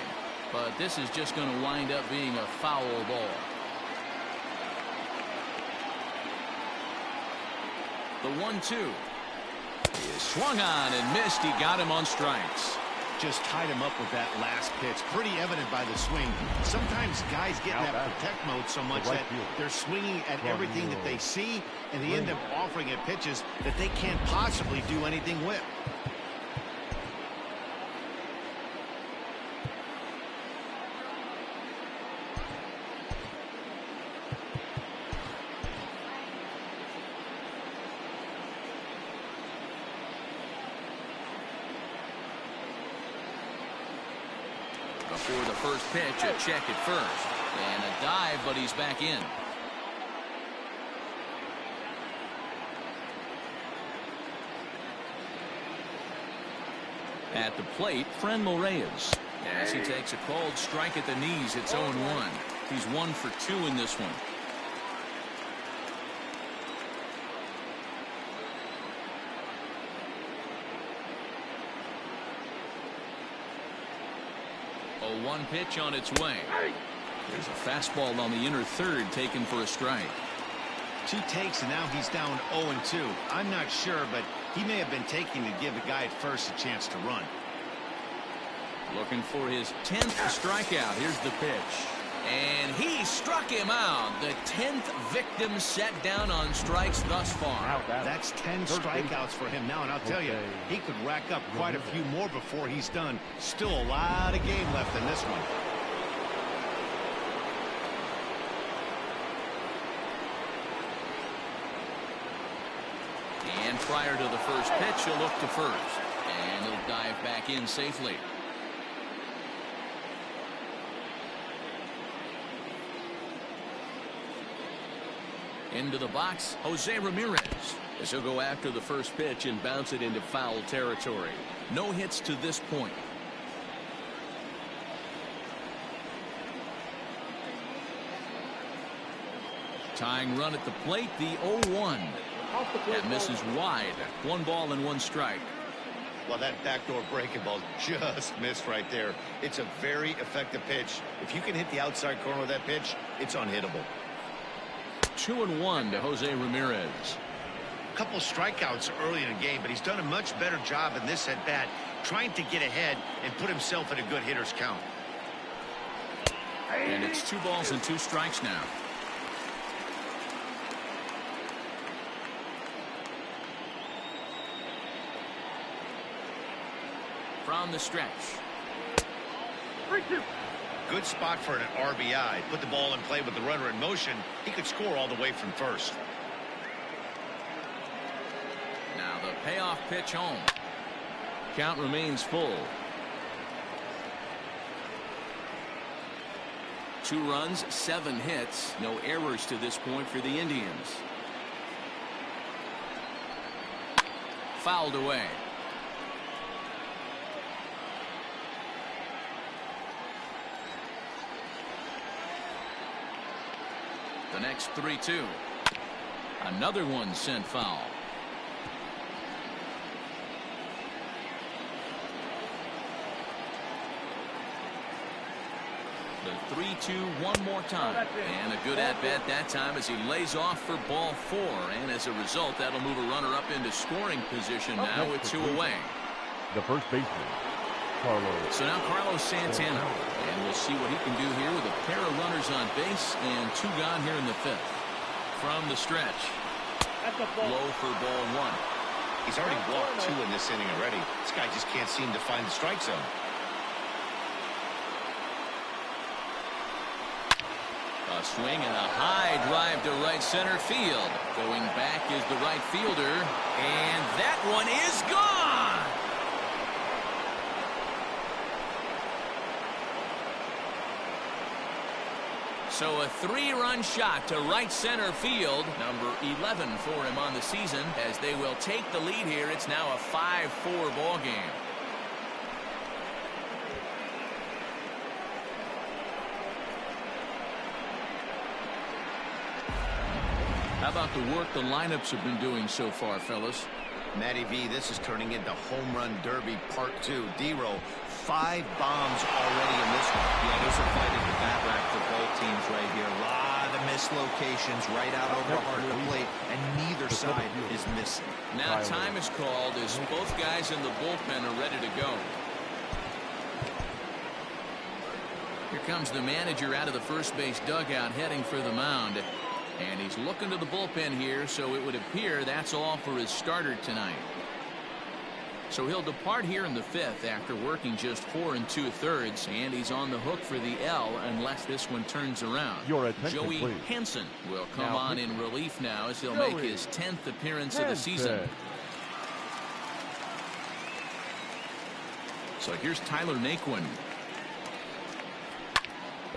but this is just going to wind up being a foul ball. The 1-2 is swung on and missed. He got him on strikes. Just tied him up with that last pitch. Pretty evident by the swing. Sometimes guys get in that protect mode so much that they're swinging at everything that they see, and they end up offering at pitches that they can't possibly do anything with. Before the first pitch, a check at first. And a dive, but he's back in. At the plate, Frenmel Reyes. As he takes a cold strike at the knees, it's 0-1. He's 1 for 2 in this one. A 1 pitch on its way. There's a fastball on the inner third taken for a strike. 2 takes, and now he's down 0-2. I'm not sure, but he may have been taking to give a guy at first a chance to run. Looking for his 10th strikeout. Here's the pitch. And he struck him out. The 10th victim set down on strikes thus far. That's 10 strikeouts for him now, and I'll tell you, he could rack up quite a few more before he's done. Still a lot of game left in this one. And prior to the first pitch, he'll look to first. And he'll dive back in safely. Into the box, Jose Ramirez. As he'll go after the first pitch and bounce it into foul territory. No hits to this point. Tying run at the plate, the 0-1. That misses wide. 1 ball and 1 strike. Well, that backdoor breaking ball just missed right there. It's a very effective pitch. If you can hit the outside corner of that pitch, it's unhittable. 2-1 to Jose Ramirez. A couple strikeouts early in the game, but he's done a much better job in this at bat, trying to get ahead and put himself in a good hitter's count. And it's 2 balls and 2 strikes now. From the stretch. 3-2. Good spot for an RBI. Put the ball in play with the runner in motion. He could score all the way from first. Now the payoff pitch home. Count remains full. 2 runs, 7 hits. No errors to this point for the Indians. Fouled away. The next 3-2. Another one sent foul. The 3-2 one more time. And a good at-bat that time as he lays off for ball 4. And as a result, that'll move a runner up into scoring position now with 2 away. The first baseman, Carlos. So now Carlos Santana. And we'll see what he can do here with a pair of runners on base and 2 gone here in the 5th. From the stretch. Low for ball 1. He's already walked 2 in this inning already. This guy just can't seem to find the strike zone. A swing and a high drive to right center field. Going back is the right fielder. And that one is gone. So a 3-run shot to right center field. Number 11 for him on the season. As they will take the lead here, it's now a 5-4 ball game. How about the work the lineups have been doing so far, fellas? Matty V, this is turning into home run derby part 2. D-Row, 5 bombs already in this one. Yeah, there's a fight at the bat rack for both teams right here. A lot of missed locations right out over the heart of the plate, and neither side is missing. Now time is called as both guys in the bullpen are ready to go. Here comes the manager out of the first base dugout heading for the mound. And he's looking to the bullpen here, so it would appear that's all for his starter tonight. So he'll depart here in the 5th after working just 4 2/3, and he's on the hook for the L unless this one turns around. Your attention, Joey please. Hansen will come Now, on in relief now as he'll make his 10th appearance of the season. So here's Tyler Naquin.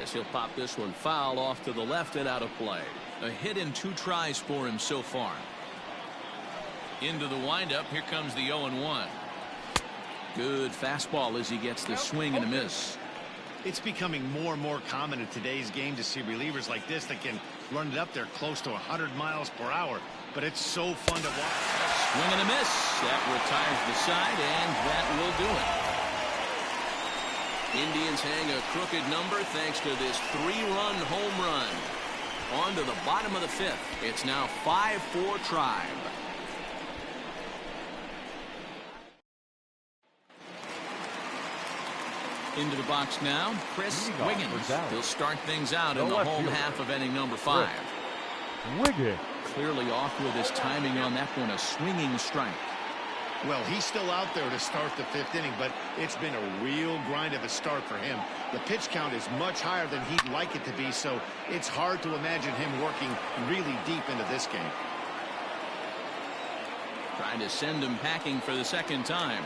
As he'll pop this one foul off to the left and out of play. A hit in 2 tries for him so far. Into the windup. Here comes the 0-1. Good fastball as he gets the swing and a miss. It's becoming more and more common in today's game to see relievers like this that can run it up there close to 100 miles per hour. But it's so fun to watch. Swing and a miss. That retires the side, and that will do it. Indians hang a crooked number thanks to this 3-run home run. On to the bottom of the 5th. It's now 5-4 Tribe. Into the box now, Chris Wiggins. He'll start things out in the home half of inning number 5. Wiggins. Clearly off with his timing on that one, a swinging strike. Well, he's still out there to start the 5th inning, but it's been a real grind of a start for him. The pitch count is much higher than he'd like it to be, so it's hard to imagine him working really deep into this game. Trying to send him packing for the 2nd time.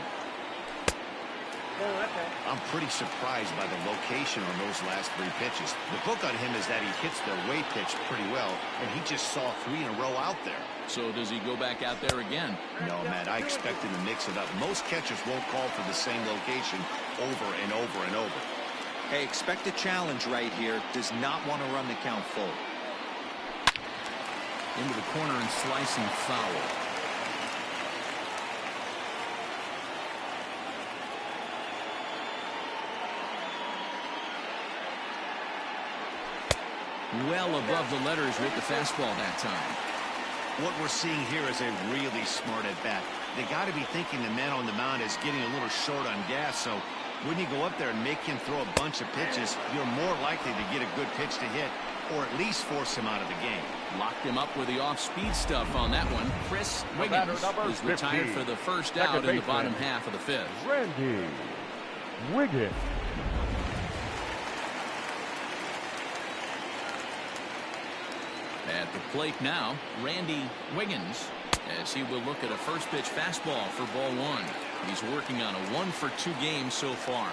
I'm pretty surprised by the location on those last 3 pitches. The book on him is that he hits the away pitch pretty well, and he just saw 3 in a row out there. So does he go back out there again? No, Matt, I expect him to mix it up. Most catchers won't call for the same location over and over and over. Hey, expect a challenge right here. Does not want to run the count full. Into the corner and slicing foul. Well above the letters with the fastball that time. What we're seeing here is a really smart at-bat. They got to be thinking the man on the mound is getting a little short on gas, so when you go up there and make him throw a bunch of pitches, you're more likely to get a good pitch to hit, or at least force him out of the game. Locked him up with the off-speed stuff on that one. Chris Wiggins is retired for the first out in the bottom half of the 5th. Randy Wiggins. At the plate now, Randy Wiggins, as he will look at a first pitch fastball for ball 1. He's working on a 1-for-2 game so far.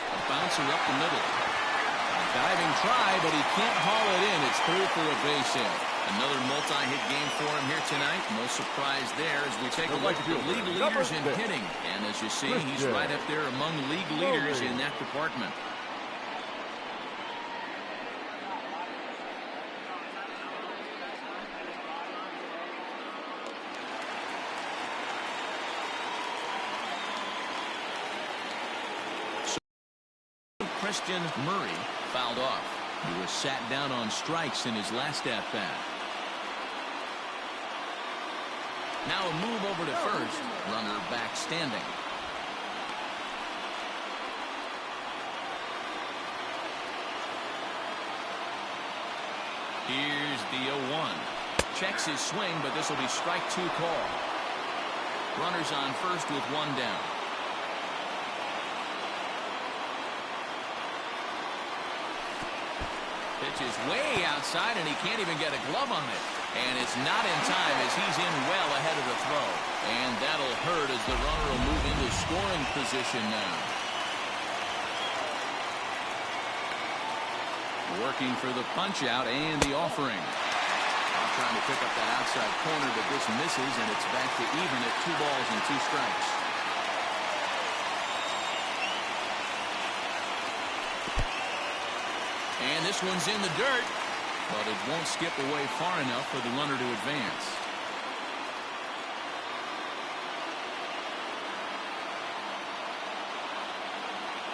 A bouncer up the middle. A diving try, but he can't haul it in. It's through for a base hit. Another multi-hit game for him here tonight. No surprise there as we take a look at the league leaders in hitting. And as you see, he's right up there among league leaders in that department. Christian Murray fouled off. He was sat down on strikes in his last at-bat. Now a move over to first. Runner back standing. Here's the 0-1. Checks his swing, but this will be strike 2 call. Runners on first with 1 down. Pitch is way outside, and he can't even get a glove on it. And it's not in time as he's in well ahead of the throw. And that'll hurt as the runner will move into scoring position now. Working for the punch out and the offering. Trying to pick up that outside corner, but this misses, and it's back to even at 2 balls and 2 strikes. And this one's in the dirt, but it won't skip away far enough for the runner to advance.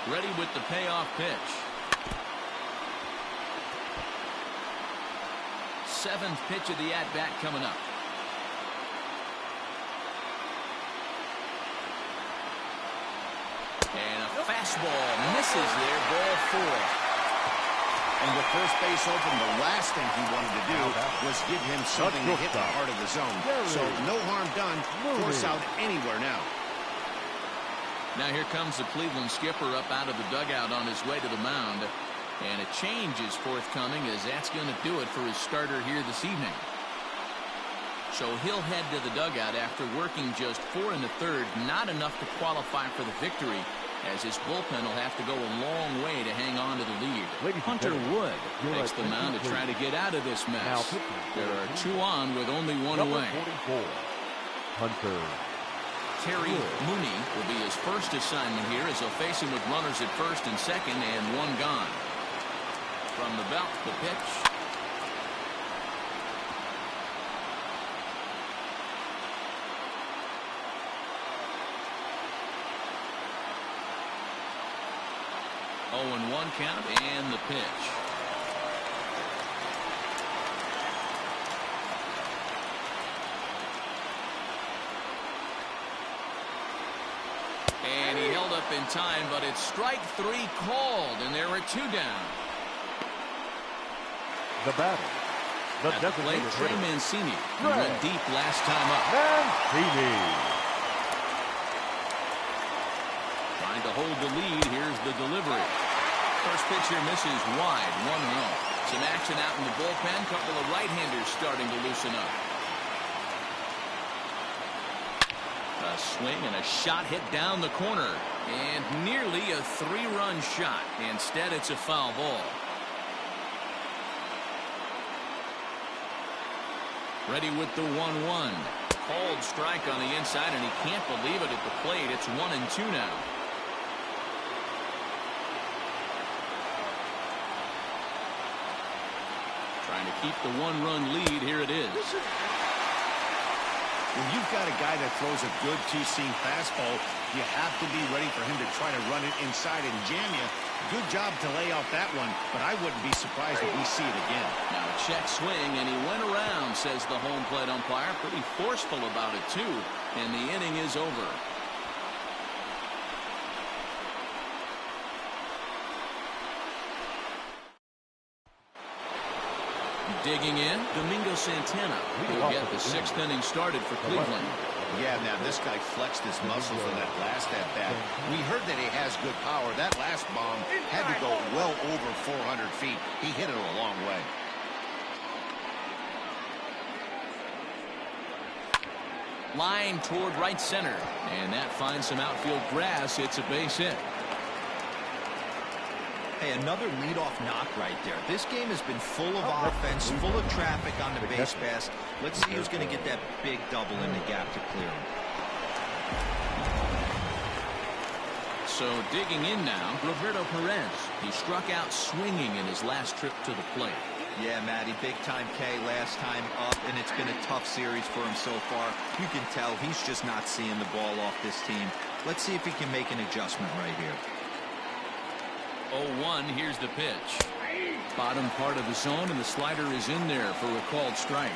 Ready with the payoff pitch. 7th pitch of the at-bat coming up. And a fastball misses there, ball 4. And with first base open, the last thing he wanted to do was give him something to hit the heart of the zone. So no harm done. Force out anywhere now. Now here comes the Cleveland skipper up out of the dugout on his way to the mound. And a change is forthcoming as that's going to do it for his starter here this evening. So he'll head to the dugout after working just 4 in the 3rd. Not enough to qualify for the victory, as his bullpen will have to go a long way to hang on to the lead. Hunter Wood takes the mound to try to get out of this mess. There are 2 on with only 1 away. 44. Hunter Terry Mooney will be his first assignment here as he'll face him with runners at first and second and 1 gone. From the belt, the pitch. Oh, and 1 count and the pitch. And he held up in time, but it's strike 3 called, and there are 2 down. The batter. The At the plate, Trey Mancini. He went deep last time up. Mancini. Trying to hold the lead. Here's the delivery. First pitch here misses wide. 1-0. Some action out in the bullpen. Couple of right-handers starting to loosen up. A A swing and a shot hit down the corner. And nearly a 3-run shot. Instead, it's a foul ball. Ready with the 1-1. Called strike on the inside, and he can't believe it at the plate. It's 1-2 now. Trying to keep the 1-run lead. Here it is. When you've got a guy that throws a good two-seam fastball, you have to be ready for him to try to run it inside and jam you. Good job to lay out that one, but I wouldn't be surprised if we see it again. Now a check swing, and he went around, says the home plate umpire. Pretty forceful about it, too. And the inning is over. Digging in, Domingo Santana will get the 6th inning started for Cleveland. Yeah, now this guy flexed his muscles on that last at-bat. We heard that he has good power. That last bomb had to go well over 400 feet. He hit it a long way. Line toward right center. And that finds some outfield grass. It's a base hit. Hey, another leadoff knock right there. This game has been full of offense, full of traffic on the base pass. Let's see who's going to get that big double in the gap to clear him. So digging in now, Roberto Perez. He struck out swinging in his last trip to the plate. Yeah, Matty, big time K last time up, and it's been a tough series for him so far. You can tell he's just not seeing the ball off this team. Let's see if he can make an adjustment right here. 0-1, here's the pitch. Bottom part of the zone, and the slider is in there for a called strike.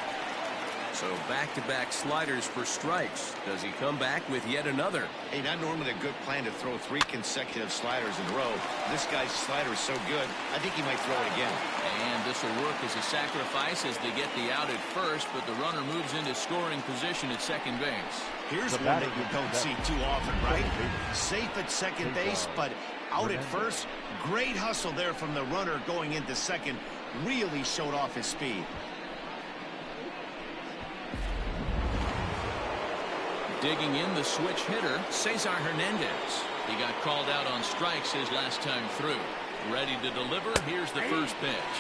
So back-to-back sliders for strikes. Does he come back with yet another? Hey, not normally a good plan to throw 3 consecutive sliders in a row. This guy's slider is so good, I think he might throw it again. And this will work as a sacrifice as they get the out at first, but the runner moves into scoring position at second base. Here's one that you don't see too often, right? Safe at second base, but out at first. Great hustle there from the runner going into second. Really showed off his speed. Digging in, the switch hitter, Cesar Hernandez. He got called out on strikes his last time through. Ready to deliver. Here's the first pitch.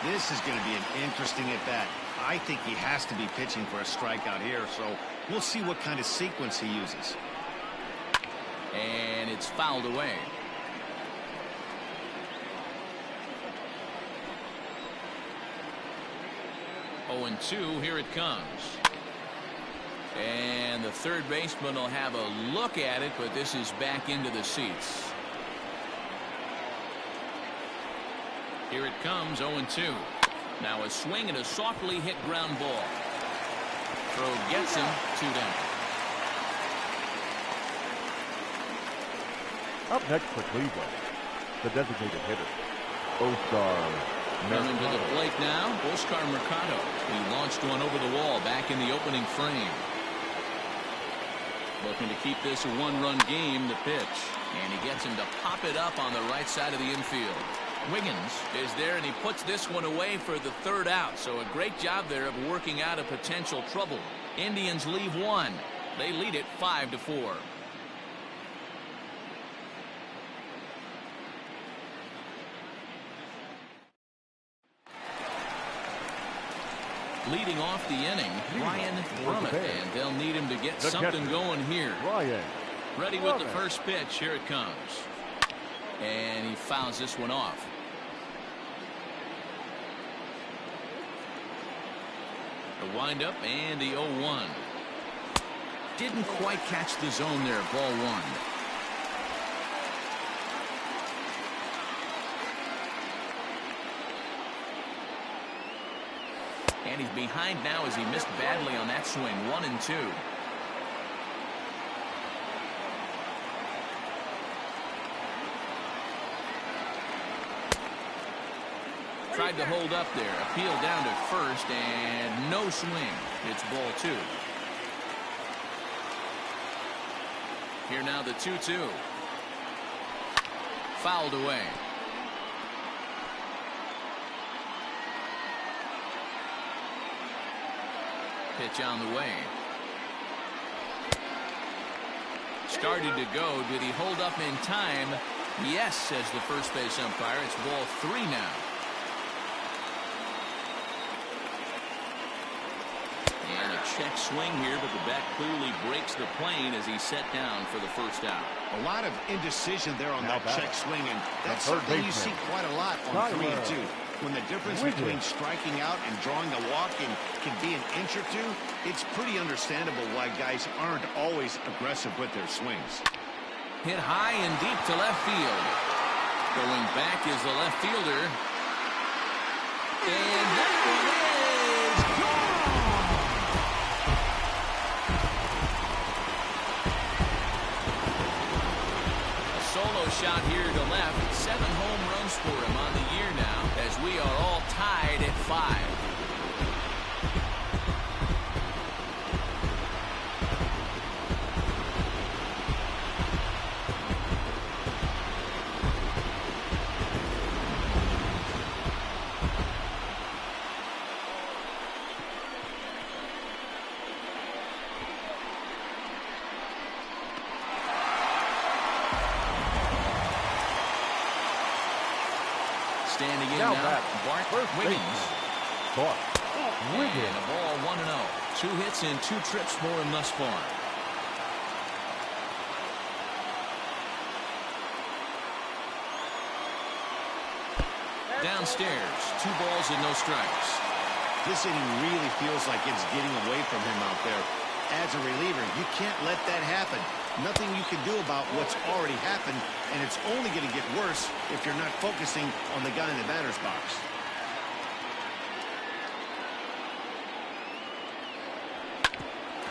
This is going to be an interesting at-bat. I think he has to be pitching for a strikeout here, so we'll see what kind of sequence he uses. And it's fouled away. Oh, and 2, here it comes. And the third baseman will have a look at it, but this is back into the seats. Here it comes, 0-2. Now a swing and a softly hit ground ball. Throw gets him, 2 down. Up next for Cleveland, the designated hitter, Oscar Coming to the plate now, Oscar Mercado. He launched one over the wall back in the opening frame. Looking to keep this a 1-run game, the pitch. And he gets him to pop it up on the right side of the infield. Wiggins is there, and he puts this one away for the 3rd out. So a great job there of working out a potential trouble. Indians leave 1. They lead it 5-4. Leading off the inning, Ryan Brummett, and they'll need him to get something going here. Ryan. Ready with the first pitch. Here it comes. And he fouls this one off. The windup and the 0-1. Didn't quite catch the zone there. Ball 1. And he's behind now as he missed badly on that swing. 1-2. Tried to hold up there. Appeal down to first, and no swing. It's ball 2. Here now the 2-2. Fouled away. Pitch on the way. Started to go. Did he hold up in time? Yes, says the first base umpire. It's ball 3 now. And a check swing here, but the bat clearly breaks the plane as he's set down for the first out. A lot of indecision there on that check swing, and that's third something you baseman. see quite a lot on 3 and 2. When the difference between striking out and drawing a walk can be an inch or two, it's pretty understandable why guys aren't always aggressive with their swings. Hit high and deep to left field. Going back is the left fielder. And that one is gone! A solo shot here to left. 7 home runs for him on the year now, as we are all tied at 5. Standing in now, Bart Wiggins. Bart Wiggins. And a ball 1-0. 2 hits in 2 trips for him thus far. Downstairs, 2 balls and no strikes. This inning really feels like it's getting away from him out there. As a reliever, you can't let that happen. Nothing you can do about what's already happened, and it's only going to get worse if you're not focusing on the guy in the batter's box.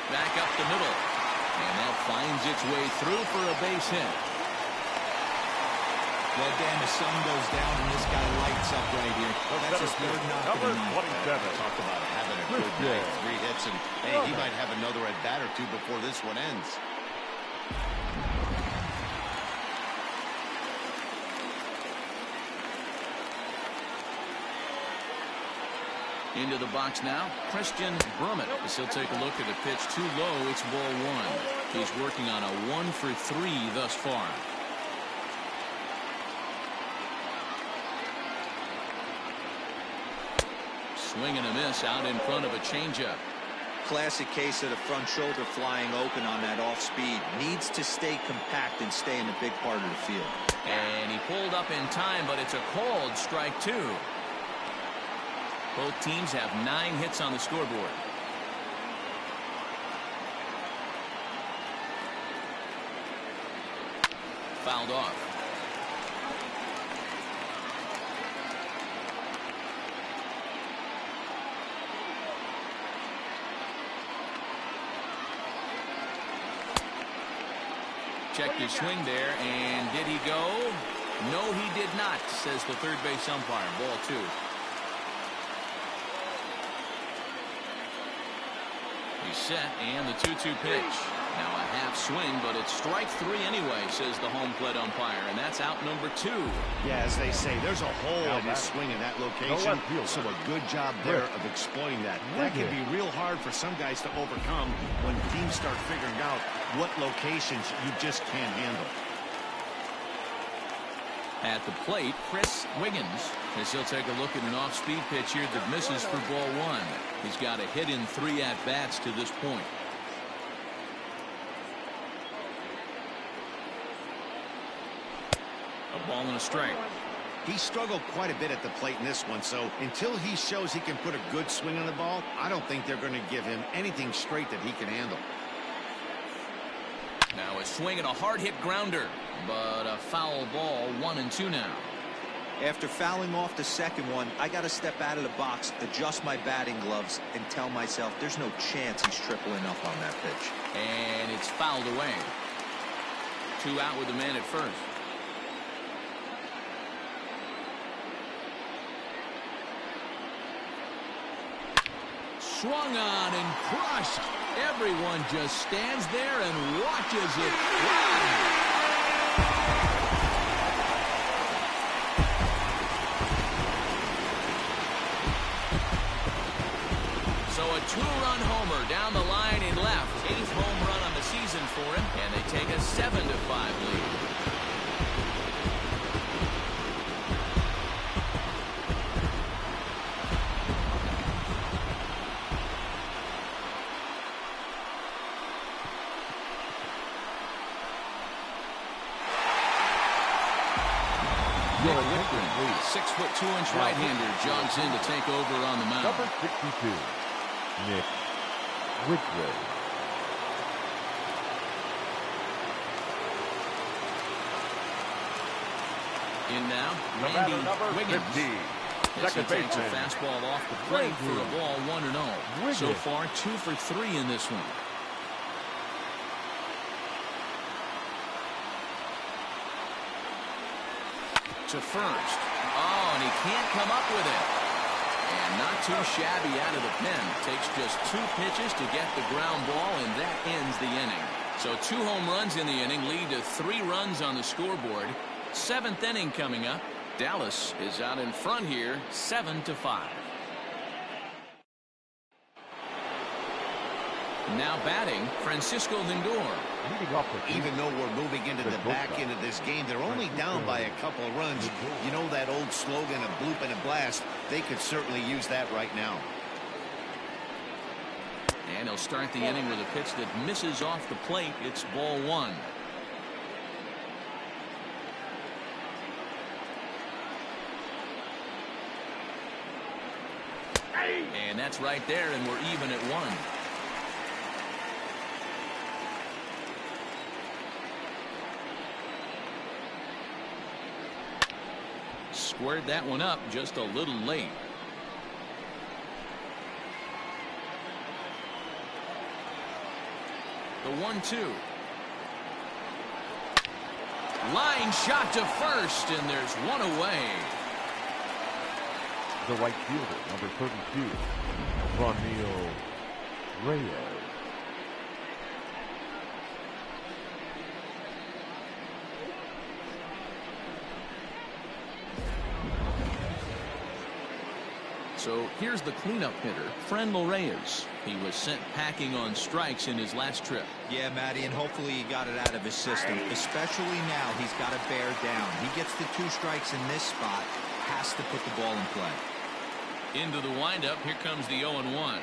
Back up the middle. And that finds its way through for a base hit. Well, Dan, the sun goes down and this guy lights up right here. That's his 3rd knock of the night. Talk about having a good night. 3 hits, and hey, he might have another at bat or 2 before this one ends. Into the box now, Christian Brummett, as he'll take a look at a pitch too low. It's ball 1. He's working on a 1 for 3 thus far. Swing and a miss out in front of a changeup. Classic case of the front shoulder flying open on that off speed. Needs to stay compact and stay in the big part of the field. And he pulled up in time, but it's a called strike 2. Both teams have 9 hits on the scoreboard. Fouled off. Checked his swing there, and did he go? No, he did not, says the third base umpire. Ball 2. He's set, and the 2-2 pitch. Now a half swing, but it's strike 3 anyway, says the home plate umpire, and that's out number 2. Yeah, as they say, there's a hole in his swing in that location, so a good job there of exploiting that. That can be real hard for some guys to overcome when teams start figuring out what locations you just can't handle. At the plate, Chris Wiggins, as he'll take a look at an off-speed pitch here that misses for ball 1. He's got a hit in 3 at-bats to this point. A ball and a strike. He struggled quite a bit at the plate in this one, so until he shows he can put a good swing on the ball, I don't think they're going to give him anything straight that he can handle. Now a swing and a hard-hit grounder, but a foul ball. 1-2 now. After fouling off the second one, I got to step out of the box, adjust my batting gloves, and tell myself there's no chance he's tripling up on that pitch. And it's fouled away. 2 out with the man at first. Swung on and crushed. Everyone just stands there and watches it fly. So a 2-run homer down the line in left. 8th home run on the season for him, and they take a 7-5 lead. Nick Whitgren, 6'2" right-hander, jogs in to take over on the mound. Number 62, Nick Whitgren. In now, Randy Wiggins. 50, As he second takes a baseman. fastball off the plate for a ball 1-0. So Wiggins. far, 2 for 3 in this one. To first. Oh, and he can't come up with it. And not too shabby out of the pen. Takes just 2 pitches to get the ground ball, and that ends the inning. So 2 home runs in the inning lead to 3 runs on the scoreboard. 7th inning coming up. Dallas is out in front here, 7-5. Now batting, Francisco Lindor. Leading off the Even though we're moving into the back end of this game, they're only down by a couple of runs. You know that old slogan, a bloop and a blast? They could certainly use that right now. And he'll start the inning with a pitch that misses off the plate. It's ball 1. And that's right there, and we're even at 1. Squared that one up just a little late. The 1-2. Line shot to first, and there's one away. the right fielder, number 32, Ronil Reyes. So here's the cleanup hitter, Ronil Reyes. He was sent packing on strikes in his last trip. Yeah, Matty, and hopefully he got it out of his system. Especially now, he's got to bear down. He gets the 2 strikes in this spot, has to put the ball in play. Into the windup, here comes the 0-1.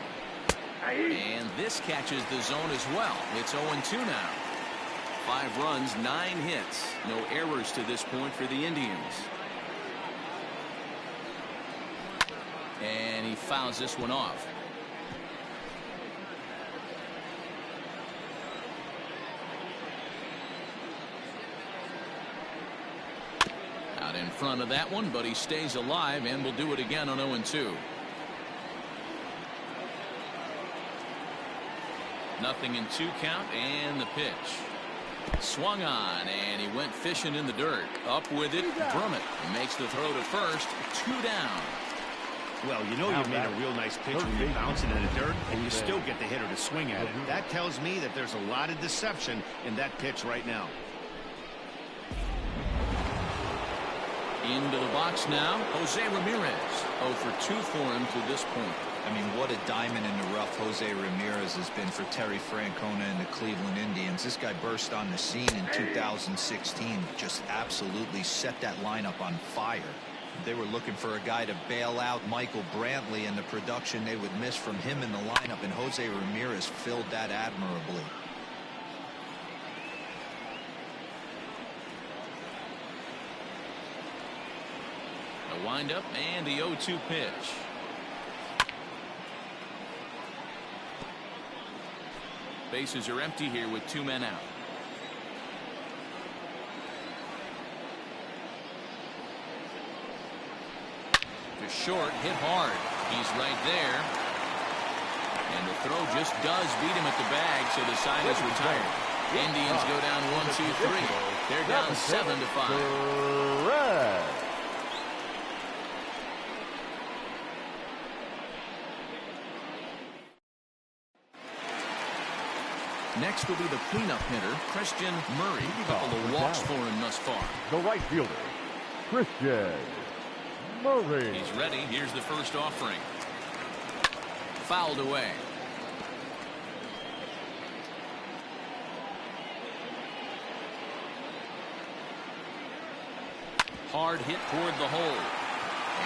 And this catches the zone as well. It's 0-2 now. 5 runs, 9 hits. No errors to this point for the Indians. And he fouls this one off. Out in front of that one, but he stays alive and will do it again on 0-2. Nothing in 2 count, and the pitch. Swung on, and he went fishing in the dirt. Up with it, Drummond makes the throw to first. 2 down. Well, you know you made a real nice pitch when you're bouncing in the dirt, and you still get the hitter to swing at it. That tells me that there's a lot of deception in that pitch right now. Into the box now, Jose Ramirez. 0 for 2 for him to this point. I mean, what a diamond in the rough Jose Ramirez has been for Terry Francona and the Cleveland Indians. This guy burst on the scene in 2016, just absolutely set that lineup on fire. They were looking for a guy to bail out Michael Brantley, and the production they would miss from him in the lineup, and Jose Ramirez filled that admirably. A windup and the 0-2 pitch. Bases are empty here with 2 men out. To short, hit hard. He's right there. And the throw just does beat him at the bag, so the side is retired. Indians go down 1-2-3. They're down 7-5. Correct. Next will be the cleanup hitter, Christian Murray. A couple of walks for him thus far. The right fielder, Christian Murray. He's ready. Here's the first offering. Fouled away. hard hit toward the hole.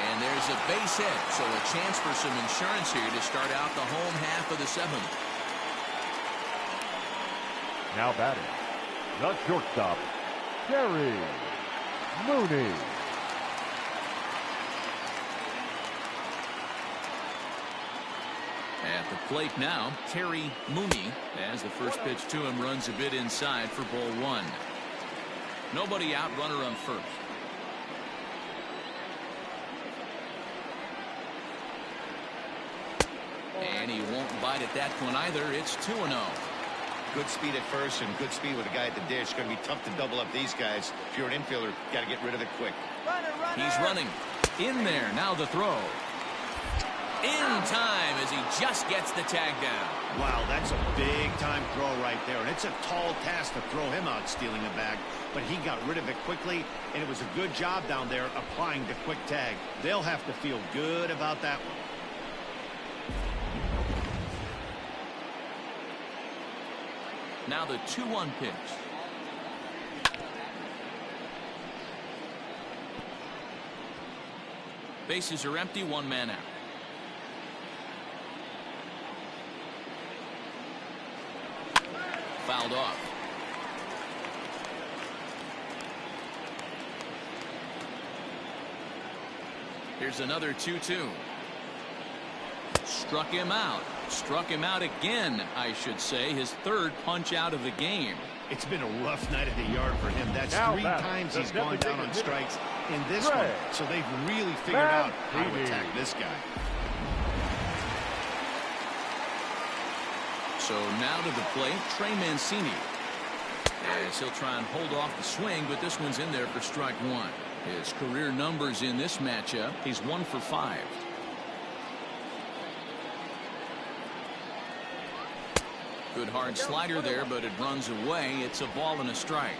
And there's a base hit, so a chance for some insurance here to start out the home half of the seventh. Now batting, the shortstop, Terry Mooney. At the plate now, Terry Mooney, as the first pitch to him runs a bit inside for ball one. Nobody out, runner on first. And he won't bite at that one either. It's 2-0. Good speed at first and good speed with a guy at the dish. Going to be tough to double up these guys. If you're an infielder, got to get rid of it quick. He's running. In there. Now the throw. In time as he just gets the tag down. Wow, that's a big-time throw right there. And it's a tall task to throw him out stealing a bag. But he got rid of it quickly, and it was a good job down there applying the quick tag. They'll have to feel good about that one. Now the 2-1 pitch. Bases are empty, one man out. Fouled off. Here's another 2-2. Struck him out. Struck him out again, I should say. His third punch out of the game. It's been a rough night at the yard for him. That's now 3 times he's gone down on strikes in this Ray. one. So they've really figured out how to attack this guy. So now to the plate, Trey Mancini. As he'll try and hold off the swing, but this one's in there for strike one. His career numbers in this matchup, he's 1 for 5. Good hard slider there, but it runs away. It's a ball and a strike.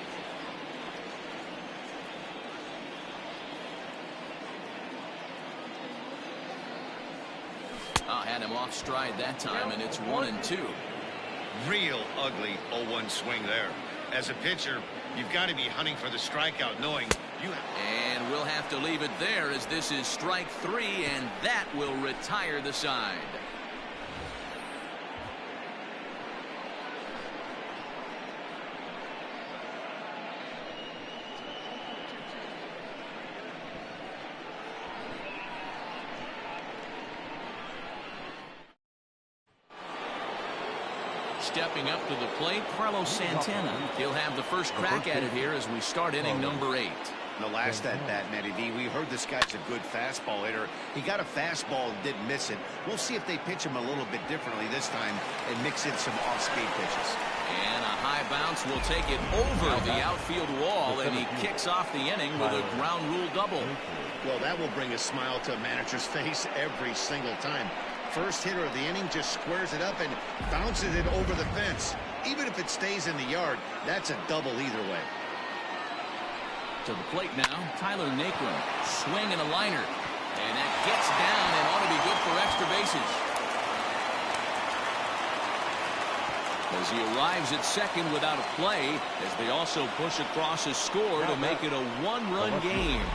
Had him off stride that time, and it's 1-2. Real ugly 0-1 swing there. As a pitcher, you've got to be hunting for the strikeout, knowing you have. And we'll have to leave it there as this is strike 3, and that will retire the side. Stepping up to the plate, Carlos Santana. He'll have the first crack at it here as we start inning number 8. The last at bat, Matty D, we heard this guy's a good fastball hitter. He got a fastball and didn't miss it. We'll see if they pitch him a little bit differently this time and mix in some off-speed pitches. And a high bounce will take it over the outfield wall, and he kicks off the inning with a ground rule double. Well, that will bring a smile to a manager's face every single time. First hitter of the inning just squares it up and bounces it over the fence. Even if it stays in the yard, that's a double either way. To the plate now, Tyler Naquin. Swing and a liner. And that gets down and ought to be good for extra bases. As he arrives at second without a play, as they also push across a score to make it a 1-run game.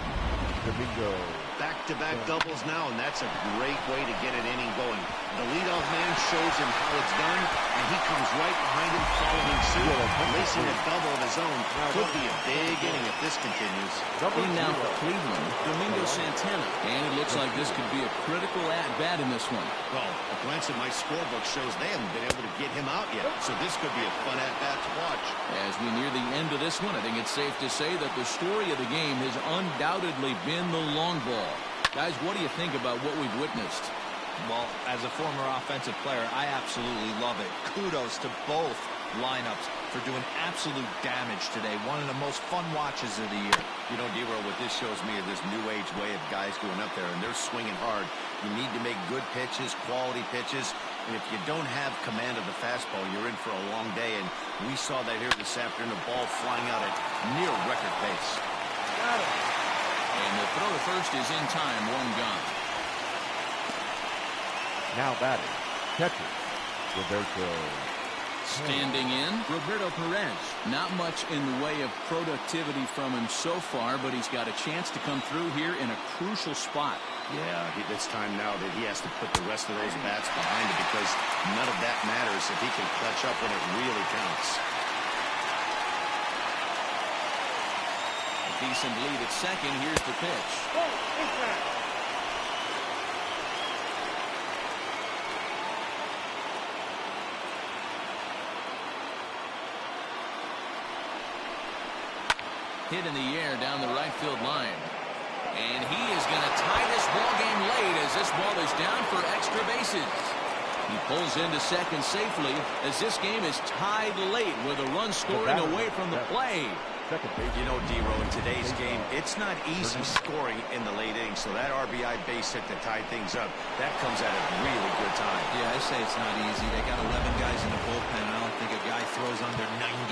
Domingo. Back-to-back doubles now, and that's a great way to get an inning going. The leadoff man shows him how it's done, and he comes right behind him following suit. Lacing a double of his own could be a big inning if this continues. In now for Cleveland, Domingo Santana. And it looks like this could be a critical at-bat in this one. Well, a glance at my scorebook shows they haven't been able to get him out yet, so this could be a fun at-bat to watch. As we near the end of this one, I think it's safe to say that the story of the game has undoubtedly been the long ball. Guys, what do you think about what we've witnessed? Well, as a former offensive player, I absolutely love it. Kudos to both lineups for doing absolute damage today. One of the most fun watches of the year. You know, D-Roll, what this shows me is this new age way of guys going up there, and they're swinging hard. You need to make good pitches, quality pitches, and if you don't have command of the fastball, you're in for a long day, and we saw that here this afternoon, the ball flying out at near record pace. Got it. And the throw to first is in time, 1 gone. Now batting, catcher, Roberto Standing in, Roberto Perez. Not much in the way of productivity from him so far, but he's got a chance to come through here in a crucial spot. Yeah, it's time now that he has to put the rest of those bats behind it, because none of that matters if he can clutch up when it really counts. A decent lead at second. Here's the pitch. Hit in the air down the right field line. And he is going to tie this ball game late as this ball is down for extra bases. He pulls into second safely as this game is tied late with a run scoring away from the play. You know, D-Row, in today's game, it's not easy scoring in the late innings, so that RBI base hit to tie things up, that comes at a really good time. Yeah, I say it's not easy. They got 11 guys in the bullpen. I don't think a guy throws under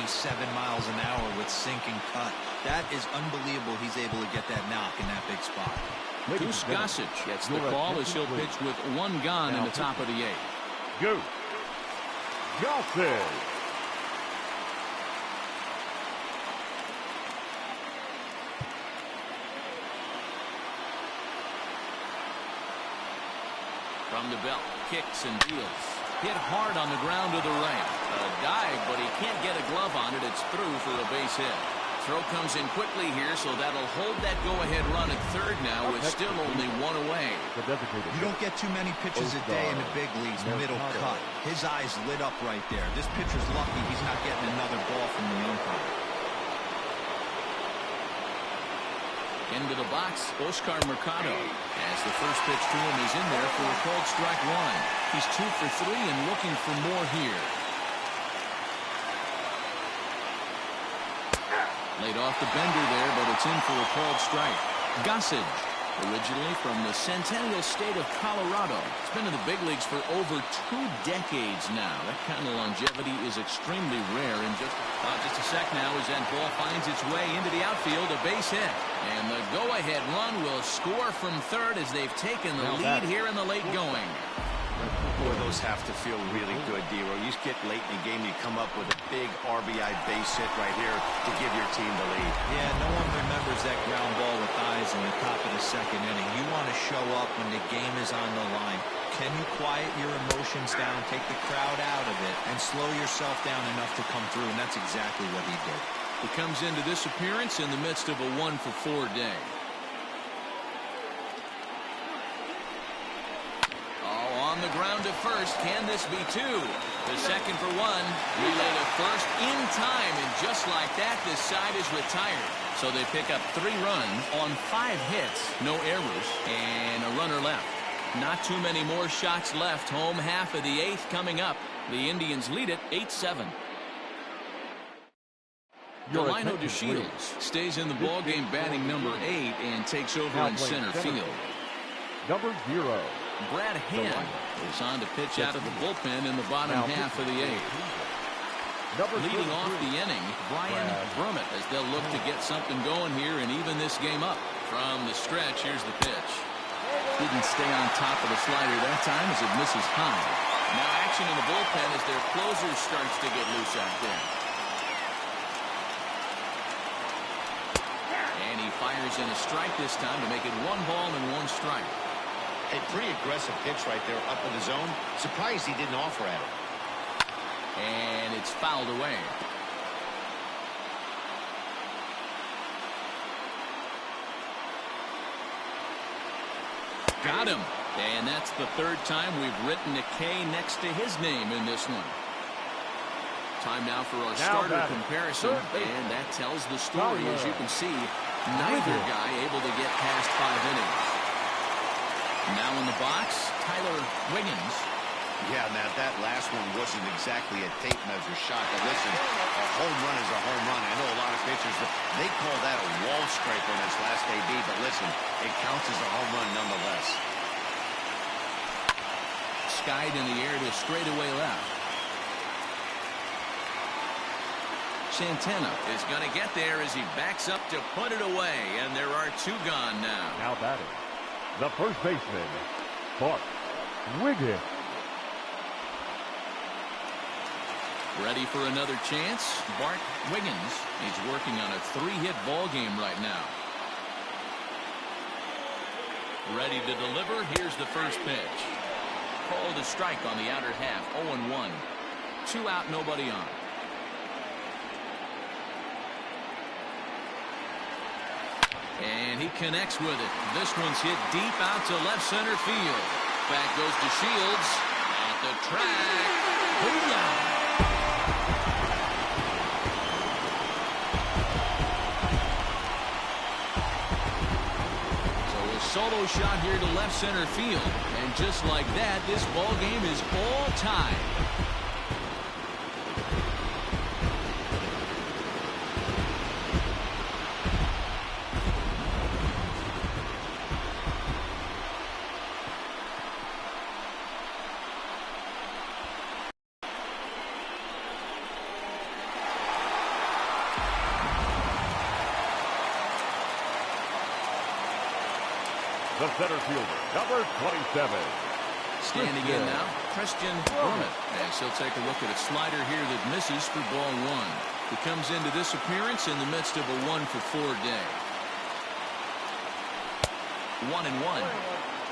97 miles an hour with sinking cut. That is unbelievable he's able to get that knock in that big spot. Goose Gossage gets the call as he'll pitch with one gone in the top of the eighth. Goose Gossage. From the belt, kicks and deals. Hit hard on the ground to the right. A dive, but he can't get a glove on it. It's through for a base hit. Throw comes in quickly here, so that'll hold that go-ahead run at third now with still only one away. You don't get too many pitches a day in the big leagues, middle cut. His eyes lit up right there. This pitcher's lucky he's not getting another ball from the umpire. Into the box, Oscar Mercado. As the first pitch to him is in there for a called strike one. He's 2 for 3 and looking for more here. Laid off the bender there, but it's in for a called strike. Gossage, originally from the Centennial State of Colorado. He's been in the big leagues for over 2 decades now. That kind of longevity is extremely rare. And just a sec now as that ball finds its way into the outfield, a base hit. And the go-ahead run will score from third as they've taken the lead here in the late going. Boy, those have to feel really good, D-Row. You get late in the game, you come up with a big RBI base hit right here to give your team the lead. Yeah, no one remembers that ground ball with eyes in the top of the second inning. You want to show up when the game is on the line. Can you quiet your emotions down, take the crowd out of it, and slow yourself down enough to come through? And that's exactly what he did. He comes into this appearance in the midst of a 1-for-4 day. On the ground to first. Can this be 2? The second for 1. Relay to first in time, and just like that, this side is retired. So they pick up 3 runs on 5 hits, no errors, and a runner left. Not too many more shots left. Home half of the 8th coming up. The Indians lead it 8-7. Delino DeShields stays in the ballgame batting number 8 and takes over in center field. Number 0. Brad Hand is on to pitch out of the bullpen in the bottom half of the 8th. Leading off the inning, Brian Brummett, as they'll look to get something going here and even this game up. From the stretch, here's the pitch. Didn't stay on top of the slider that time as it misses high. Now action in the bullpen as their closer starts to get loose out there. And he fires in a strike this time to make it 1 ball and 1 strike. A pretty aggressive pitch right there up in the zone. Surprised he didn't offer at it. And it's fouled away. Got him. And that's the 3rd time we've written a K next to his name in this one. Time now for our starter comparison. And that tells the story. As you can see, neither guy able to get past 5 innings. Now in the box, Tyler Wiggins. Yeah, Matt, that last one wasn't exactly a tape measure shot. But listen, a home run is a home run. I know a lot of pitchers, they call that a wall scraper in its last AB. But listen, it counts as a home run nonetheless. Skied in the air to straightaway left. Santana is going to get there as he backs up to put it away. And there are 2 gone now. Now batting, the first baseman, Bart Wiggins. Ready for another chance? Bart Wiggins. He's working on a 3-hit ball game right now. Ready to deliver. Here's the first pitch. Called a strike on the outer half. 0-1. 2 out, nobody on. And he connects with it. This one's hit deep out to left center field. Back goes to Shields. At the track. Booyah! Solo shot here to left center field, and just like that, this ball game is all tied. The center fielder, number 27. Standing in now, Christian Brummett. As he'll take a look at a slider here that misses for ball 1. He comes into this appearance in the midst of a 1-for-4 day. 1-1.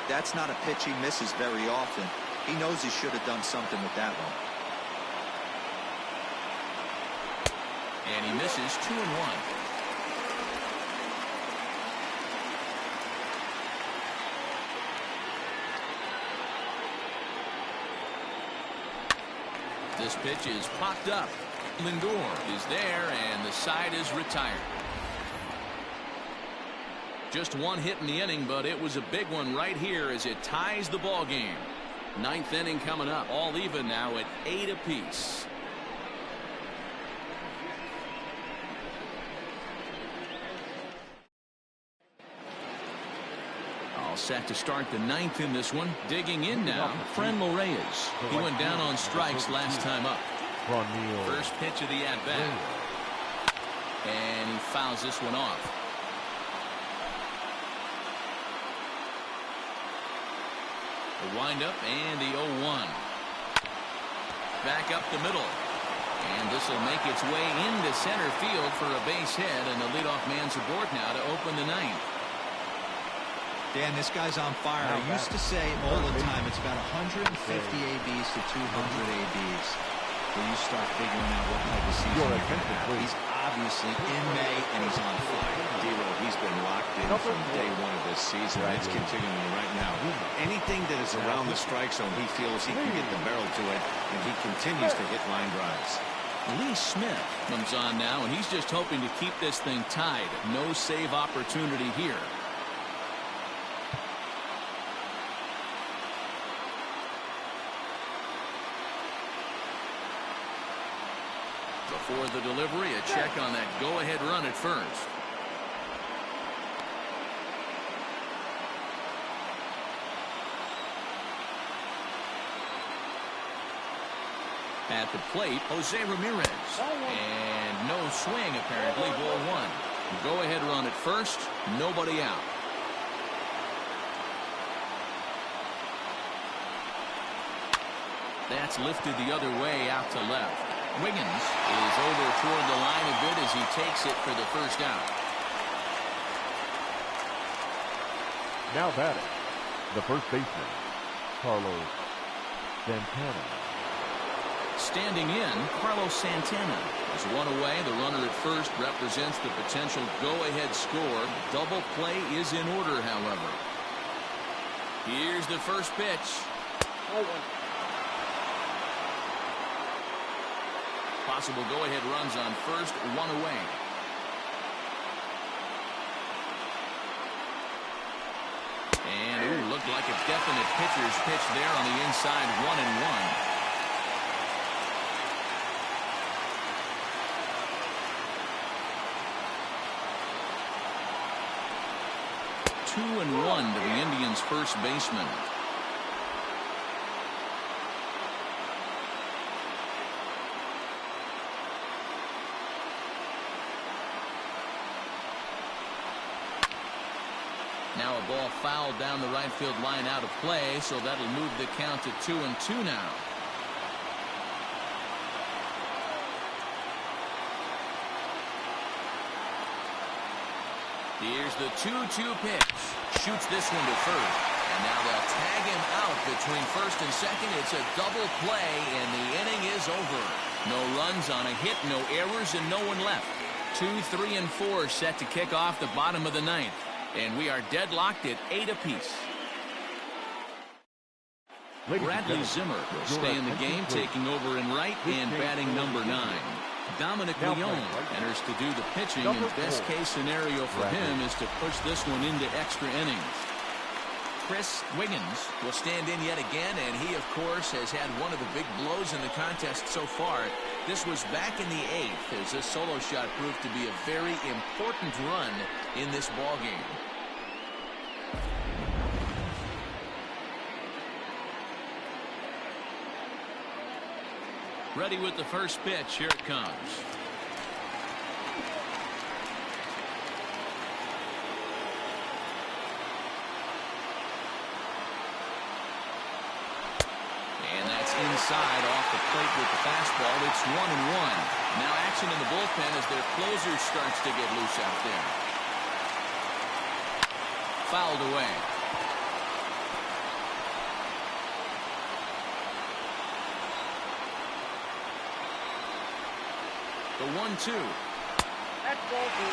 That's not a pitch he misses very often. He knows he should have done something with that one. And he misses 2-1. This pitch is popped up. Lindor is there, and the side is retired. Just 1 hit in the inning, but it was a big one right here as it ties the ball game. 9th inning coming up, all even now at 8 apiece. All set to start the 9th in this one. Digging in now, Franmil Reyes. He went down on strikes last time up. First pitch of the at-bat. And he fouls this one off. The windup and the 0-1. Back up the middle. And this will make its way into center field for a base hit, and the leadoff man's aboard now to open the 9th. Dan, this guy's on fire. I used to say all the time it's about 150 ABs to 200 ABs. When you start figuring out what type of season you're going to have. He's obviously in May, and he's on fire. D-Lo, he's been locked in from day 1 of this season. It's continuing right now. Anything that is around the strike zone, he feels he can get the barrel to it, and he continues to hit line drives. Lee Smith comes on now, and he's just hoping to keep this thing tied. No save opportunity here. Before the delivery, a check on that go-ahead run at first. At the plate, Jose Ramirez. And no swing, apparently. Ball 1. Go-ahead run at first. Nobody out. That's lifted the other way out to left. Wiggins is over toward the line a bit as he takes it for the first out. Now batting, the first baseman, Carlos Santana. Standing in, Carlos Santana is 1 away. The runner at first represents the potential go-ahead score. Double play is in order, however. Here's the first pitch. 0-1. Possible go-ahead runs on first, 1 away. And looked like a definite pitcher's pitch there on the inside. 1-1. 2-1 to the Indians' first baseman. Now a ball fouled down the right field line out of play, so that'll move the count to 2-2 now. Here's the 2-2 pitch. Shoots this one to first. And now they'll tag him out between first and second. It's a double play, and the inning is over. No runs on a hit, no errors, and no one left. 2, 3, and 4 set to kick off the bottom of the ninth. And we are deadlocked at 8 apiece. Bradley Zimmer will stay in the game, taking over in right and batting number 9. Dominic Leone enters to do the pitching, and best case scenario for him is to push this one into extra innings. Chris Wiggins will stand in yet again, and he, of course, has had one of the big blows in the contest so far. This was back in the 8th, as this solo shot proved to be a very important run in this ballgame. Ready with the first pitch. Here it comes. And that's inside off the plate with the fastball. It's 1-1. Now action in the bullpen as their closer starts to get loose out there. Fouled away. The 1-2. That's ball two.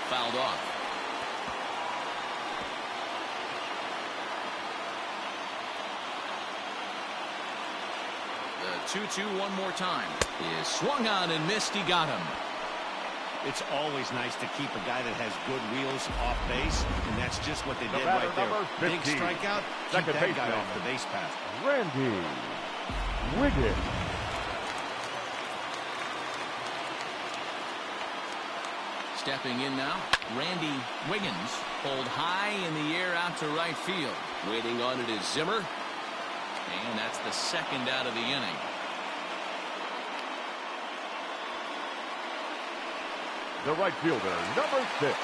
Fouled off. The 2-2 one more time. Is swung on and missed. He got him. It's always nice to keep a guy that has good wheels off base, and that's just what they did right there. Big strikeout, keep that guy off the base path. Randy Wiggins. Stepping in now, Randy Wiggins, pulled high in the air out to right field. Waiting on it is Zimmer, and that's the second out of the inning. The right fielder, number 6.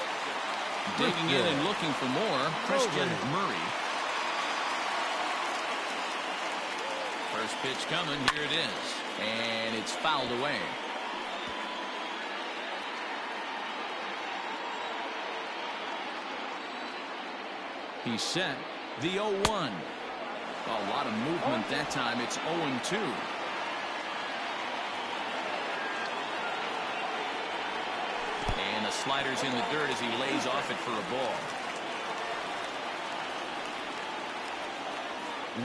Digging in and looking for more, Christian Murray. First pitch coming, here it is. And it's fouled away. He's set. The 0-1. A lot of movement that time. It's 0-2. And the slider's in the dirt as he lays off it for a ball.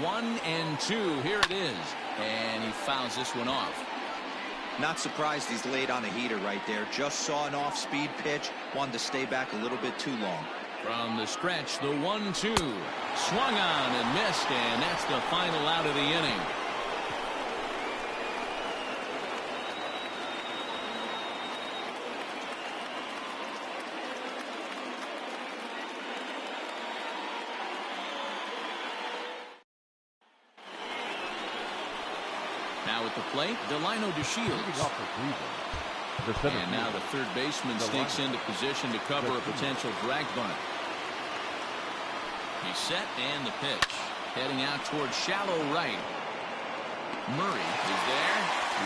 1-2. Here it is. And he fouls this one off. Not surprised he's laid on a heater right there. Just saw an off-speed pitch. Wanted to stay back a little bit too long. From the stretch, the 1-2. Swung on and missed, and that's the final out of the inning. Now at the plate, Delino DeShields. And now the third baseman sneaks into position to cover a potential drag bunt. He's set and the pitch. Heading out towards shallow right. Murray is there.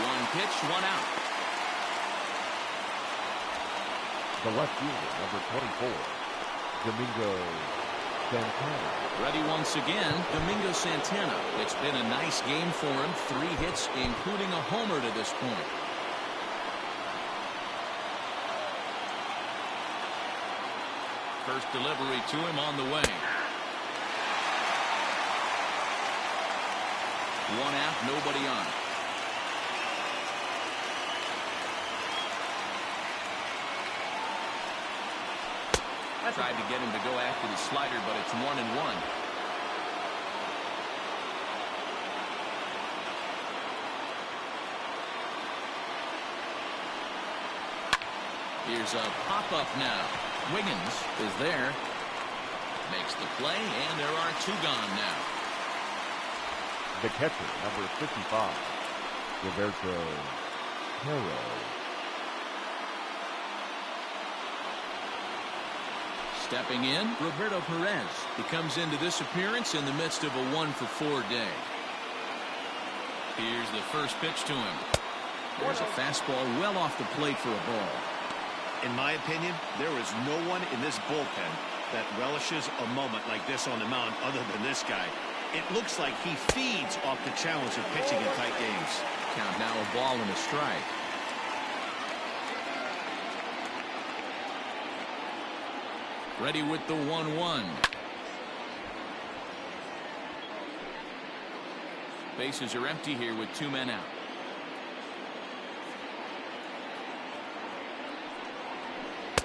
One pitch, one out. The left fielder, number 24, Domingo Santana. Ready once again, Domingo Santana. It's been a nice game for him. 3 hits, including a homer to this point. First delivery to him on the way. 1 out, nobody on. Tried to get him to go after the slider, but it's 1-1. Here's a pop-up now. Wiggins is there. Makes the play, and there are 2 gone now. The catcher, number 55, Roberto Hero. Stepping in, Roberto Perez. He comes into this appearance in the midst of a 1-for-4 day. Here's the first pitch to him. There's a fastball well off the plate for a ball. In my opinion, there is no one in this bullpen that relishes a moment like this on the mound other than this guy. It looks like he feeds off the challenge of pitching in tight games. Count now a ball and a strike. Ready with the 1-1. Bases are empty here with 2 men out.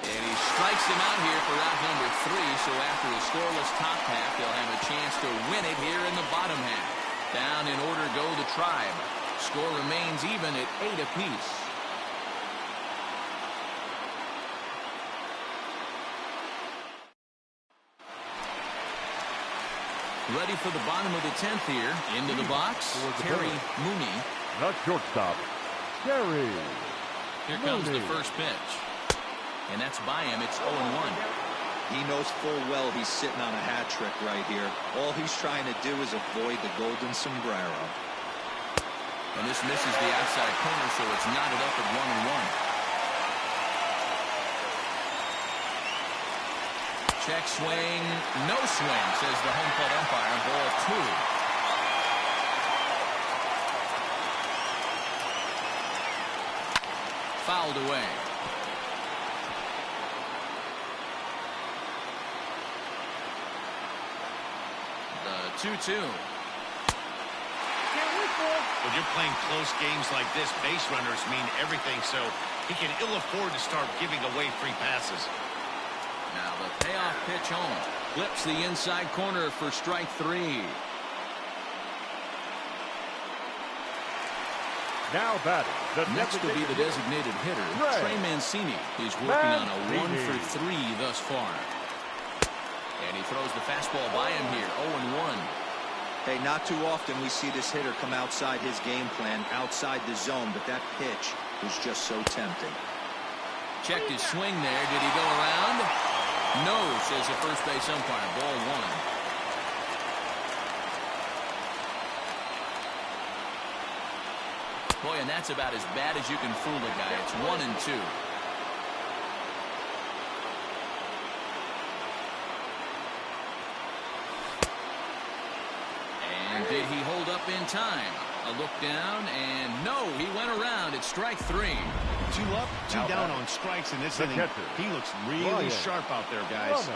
And he strikes him out here for out number 3. So after a scoreless top half, they'll have a chance to win it here in the bottom half. Down in order go the Tribe. Score remains even at 8 apiece. Ready for the bottom of the 10th here. Into the box, Terry Mooney. The shortstop, Terry. Here comes the first pitch. And that's by him. It's 0-1. He knows full well he's sitting on a hat trick right here. All he's trying to do is avoid the golden sombrero. And this misses the outside corner, so it's knotted up at 1-1. Check swing, no swing, says the home plate umpire. Ball 2. Fouled away. The 2-2. When you're playing close games like this, base runners mean everything, so he can ill afford to start giving away free passes. Now the payoff pitch home. Flips the inside corner for strike 3. Now batting. Next will be the designated hitter, Trey Mancini. He's working on a 1-for-3 thus far. And he throws the fastball by him here. 0-1. Hey, not too often we see this hitter come outside his game plan, outside the zone, but that pitch was just so tempting. Checked his swing there. Did he go around? No, says the first base umpire. Ball 1. Boy, and that's about as bad as you can fool a guy. It's 1-2. And did he hold up in time? A look down, and no, he went around. It's strike 3. 2 up, 2 down on strikes in this inning. He looks really sharp out there, guys.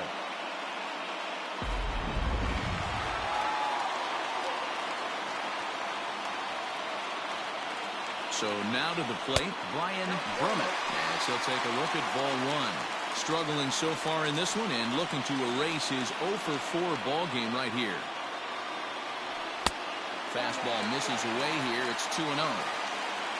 So now to the plate, Brian Brummett. As he'll take a look at ball 1. Struggling so far in this one and looking to erase his 0-for-4 ball game right here. Fastball misses away here. It's 2-0.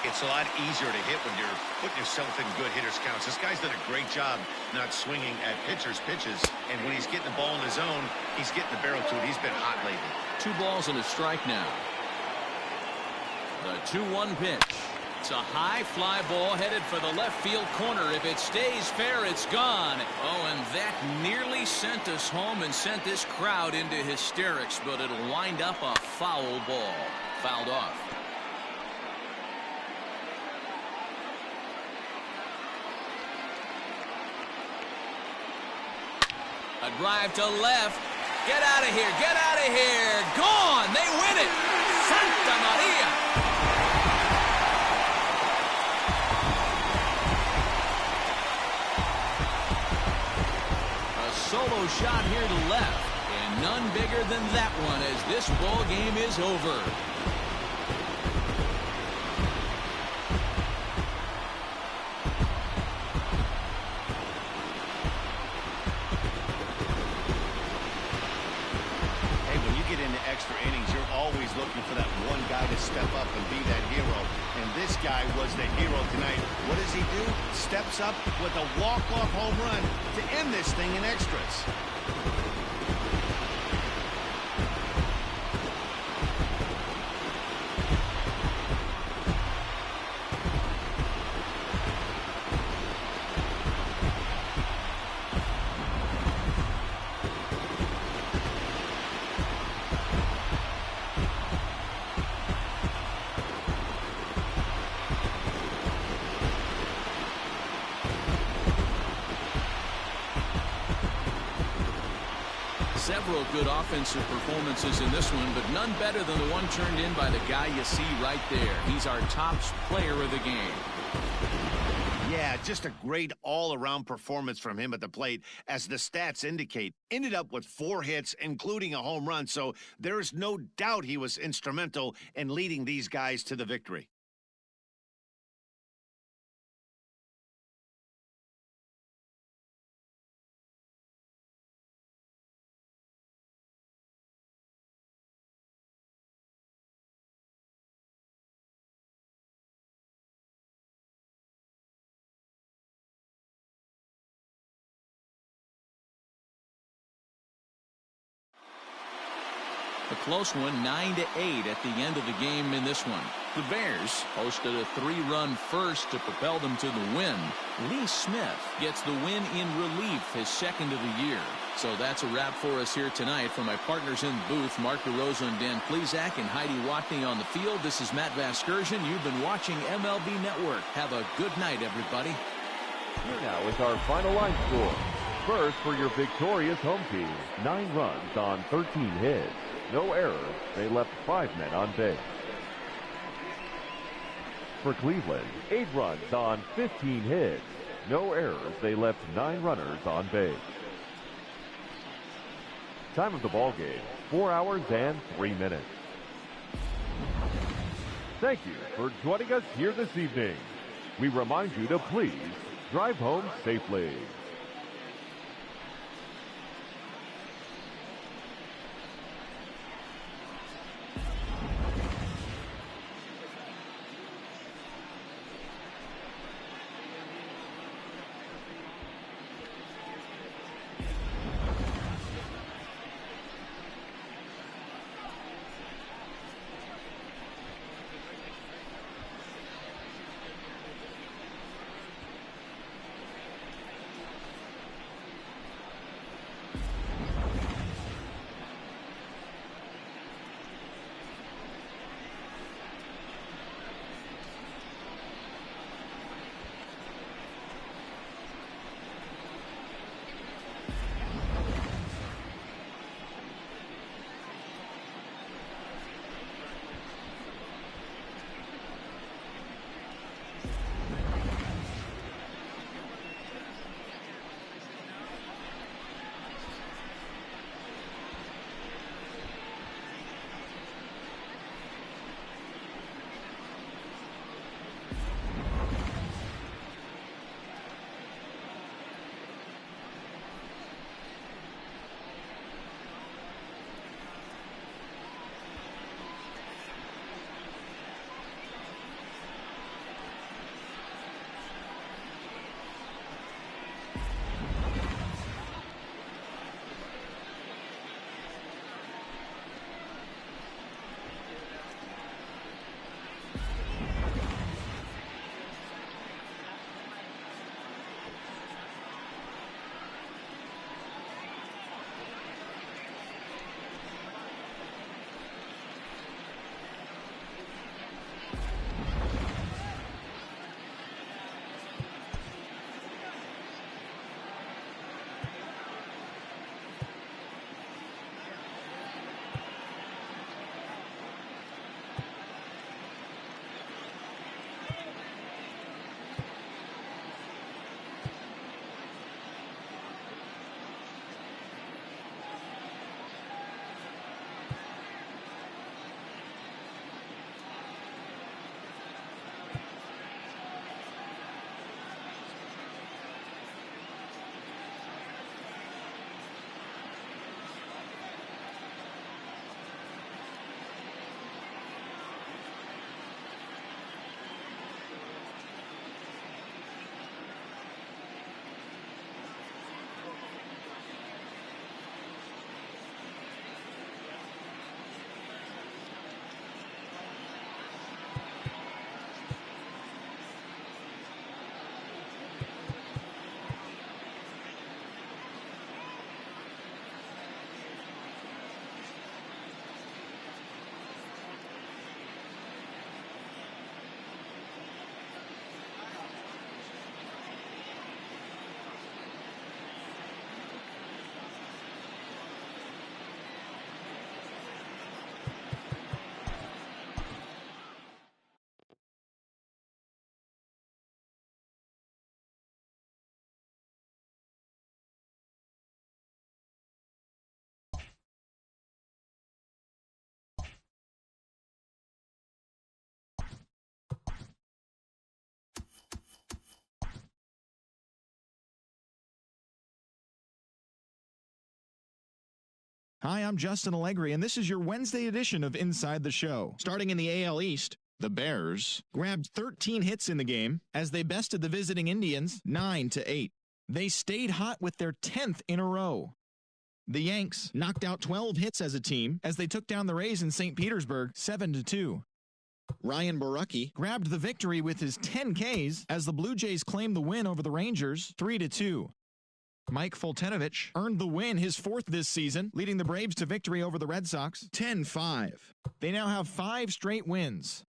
It's a lot easier to hit when you're putting yourself in good hitters' counts. This guy's done a great job not swinging at pitchers' pitches. And when he's getting the ball in his zone, he's getting the barrel to it. He's been hot lately. 2 balls and a strike now. The 2-1 pitch. It's a high fly ball headed for the left field corner. If it stays fair, it's gone. Oh, and that nearly sent us home and sent this crowd into hysterics, but it'll wind up a foul ball. Fouled off. A drive to left. Get out of here. Get out of here. Gone. They win it. Santa Maria. A solo shot here to left. And none bigger than that one as this ball game is over. Extra innings, you're always looking for that one guy to step up and be that hero. And this guy was the hero tonight. What does he do? Steps up with a walk-off home run to end this thing in extras. Several good offensive performances in this one, but none better than the one turned in by the guy you see right there. He's our top player of the game. Yeah, just a great all-around performance from him at the plate, as the stats indicate. Ended up with 4 hits, including a home run, so there is no doubt he was instrumental in leading these guys to the victory. A close one, 9-8 at the end of the game in this one. The Bears posted a 3-run first to propel them to the win. Lee Smith gets the win in relief, his second of the year. So that's a wrap for us here tonight. For my partners in the booth, Mark DeRosa and Dan Plesac, and Heidi Watney on the field, this is Matt Vasgersian. You've been watching MLB Network. Have a good night, everybody. Here now is our final line score. First for your victorious home team, 9 runs on 13 hits. No errors. They left 5 men on base. For Cleveland, 8 runs on 15 hits. No errors. They left 9 runners on base. Time of the ball game, 4 hours and 3 minutes. Thank you for joining us here this evening. We remind you to please drive home safely. Hi, I'm Justin Allegri, and this is your Wednesday edition of Inside the Show. Starting in the AL East, the Bears grabbed 13 hits in the game as they bested the visiting Indians 9-8. They stayed hot with their 10th in a row. The Yanks knocked out 12 hits as a team as they took down the Rays in St. Petersburg 7-2. Ryan Borucki grabbed the victory with his 10 Ks as the Blue Jays claimed the win over the Rangers 3-2. Mike Foltynewicz earned the win, his 4th this season, leading the Braves to victory over the Red Sox 10-5. They now have 5 straight wins.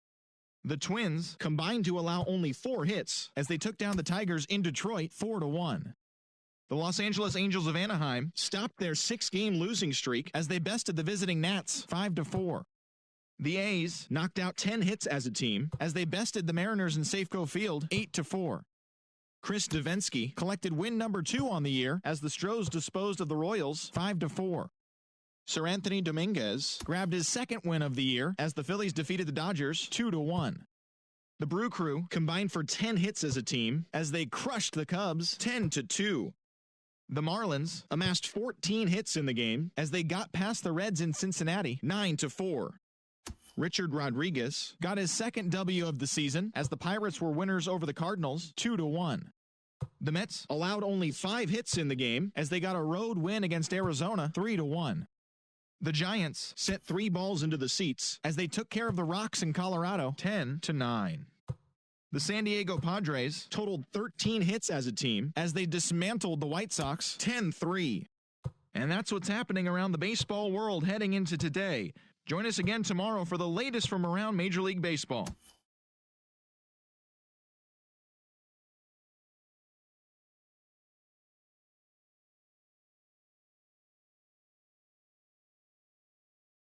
The Twins combined to allow only 4 hits as they took down the Tigers in Detroit 4-1. The Los Angeles Angels of Anaheim stopped their 6-game losing streak as they bested the visiting Nats 5-4. The A's knocked out 10 hits as a team as they bested the Mariners in Safeco Field 8-4. Chris Davinsky collected win number 2 on the year as the Stros disposed of the Royals 5-4. Sir Anthony Dominguez grabbed his 2nd win of the year as the Phillies defeated the Dodgers 2-1. The Brew Crew combined for 10 hits as a team as they crushed the Cubs 10-2. The Marlins amassed 14 hits in the game as they got past the Reds in Cincinnati 9-4. Richard Rodriguez got his 2nd W of the season as the Pirates were winners over the Cardinals 2-1. The Mets allowed only 5 hits in the game as they got a road win against Arizona 3-1. The Giants sent 3 balls into the seats as they took care of the Rocks in Colorado 10-9. The San Diego Padres totaled 13 hits as a team as they dismantled the White Sox 10-3. And that's what's happening around the baseball world heading into today. Join us again tomorrow for the latest from around Major League Baseball.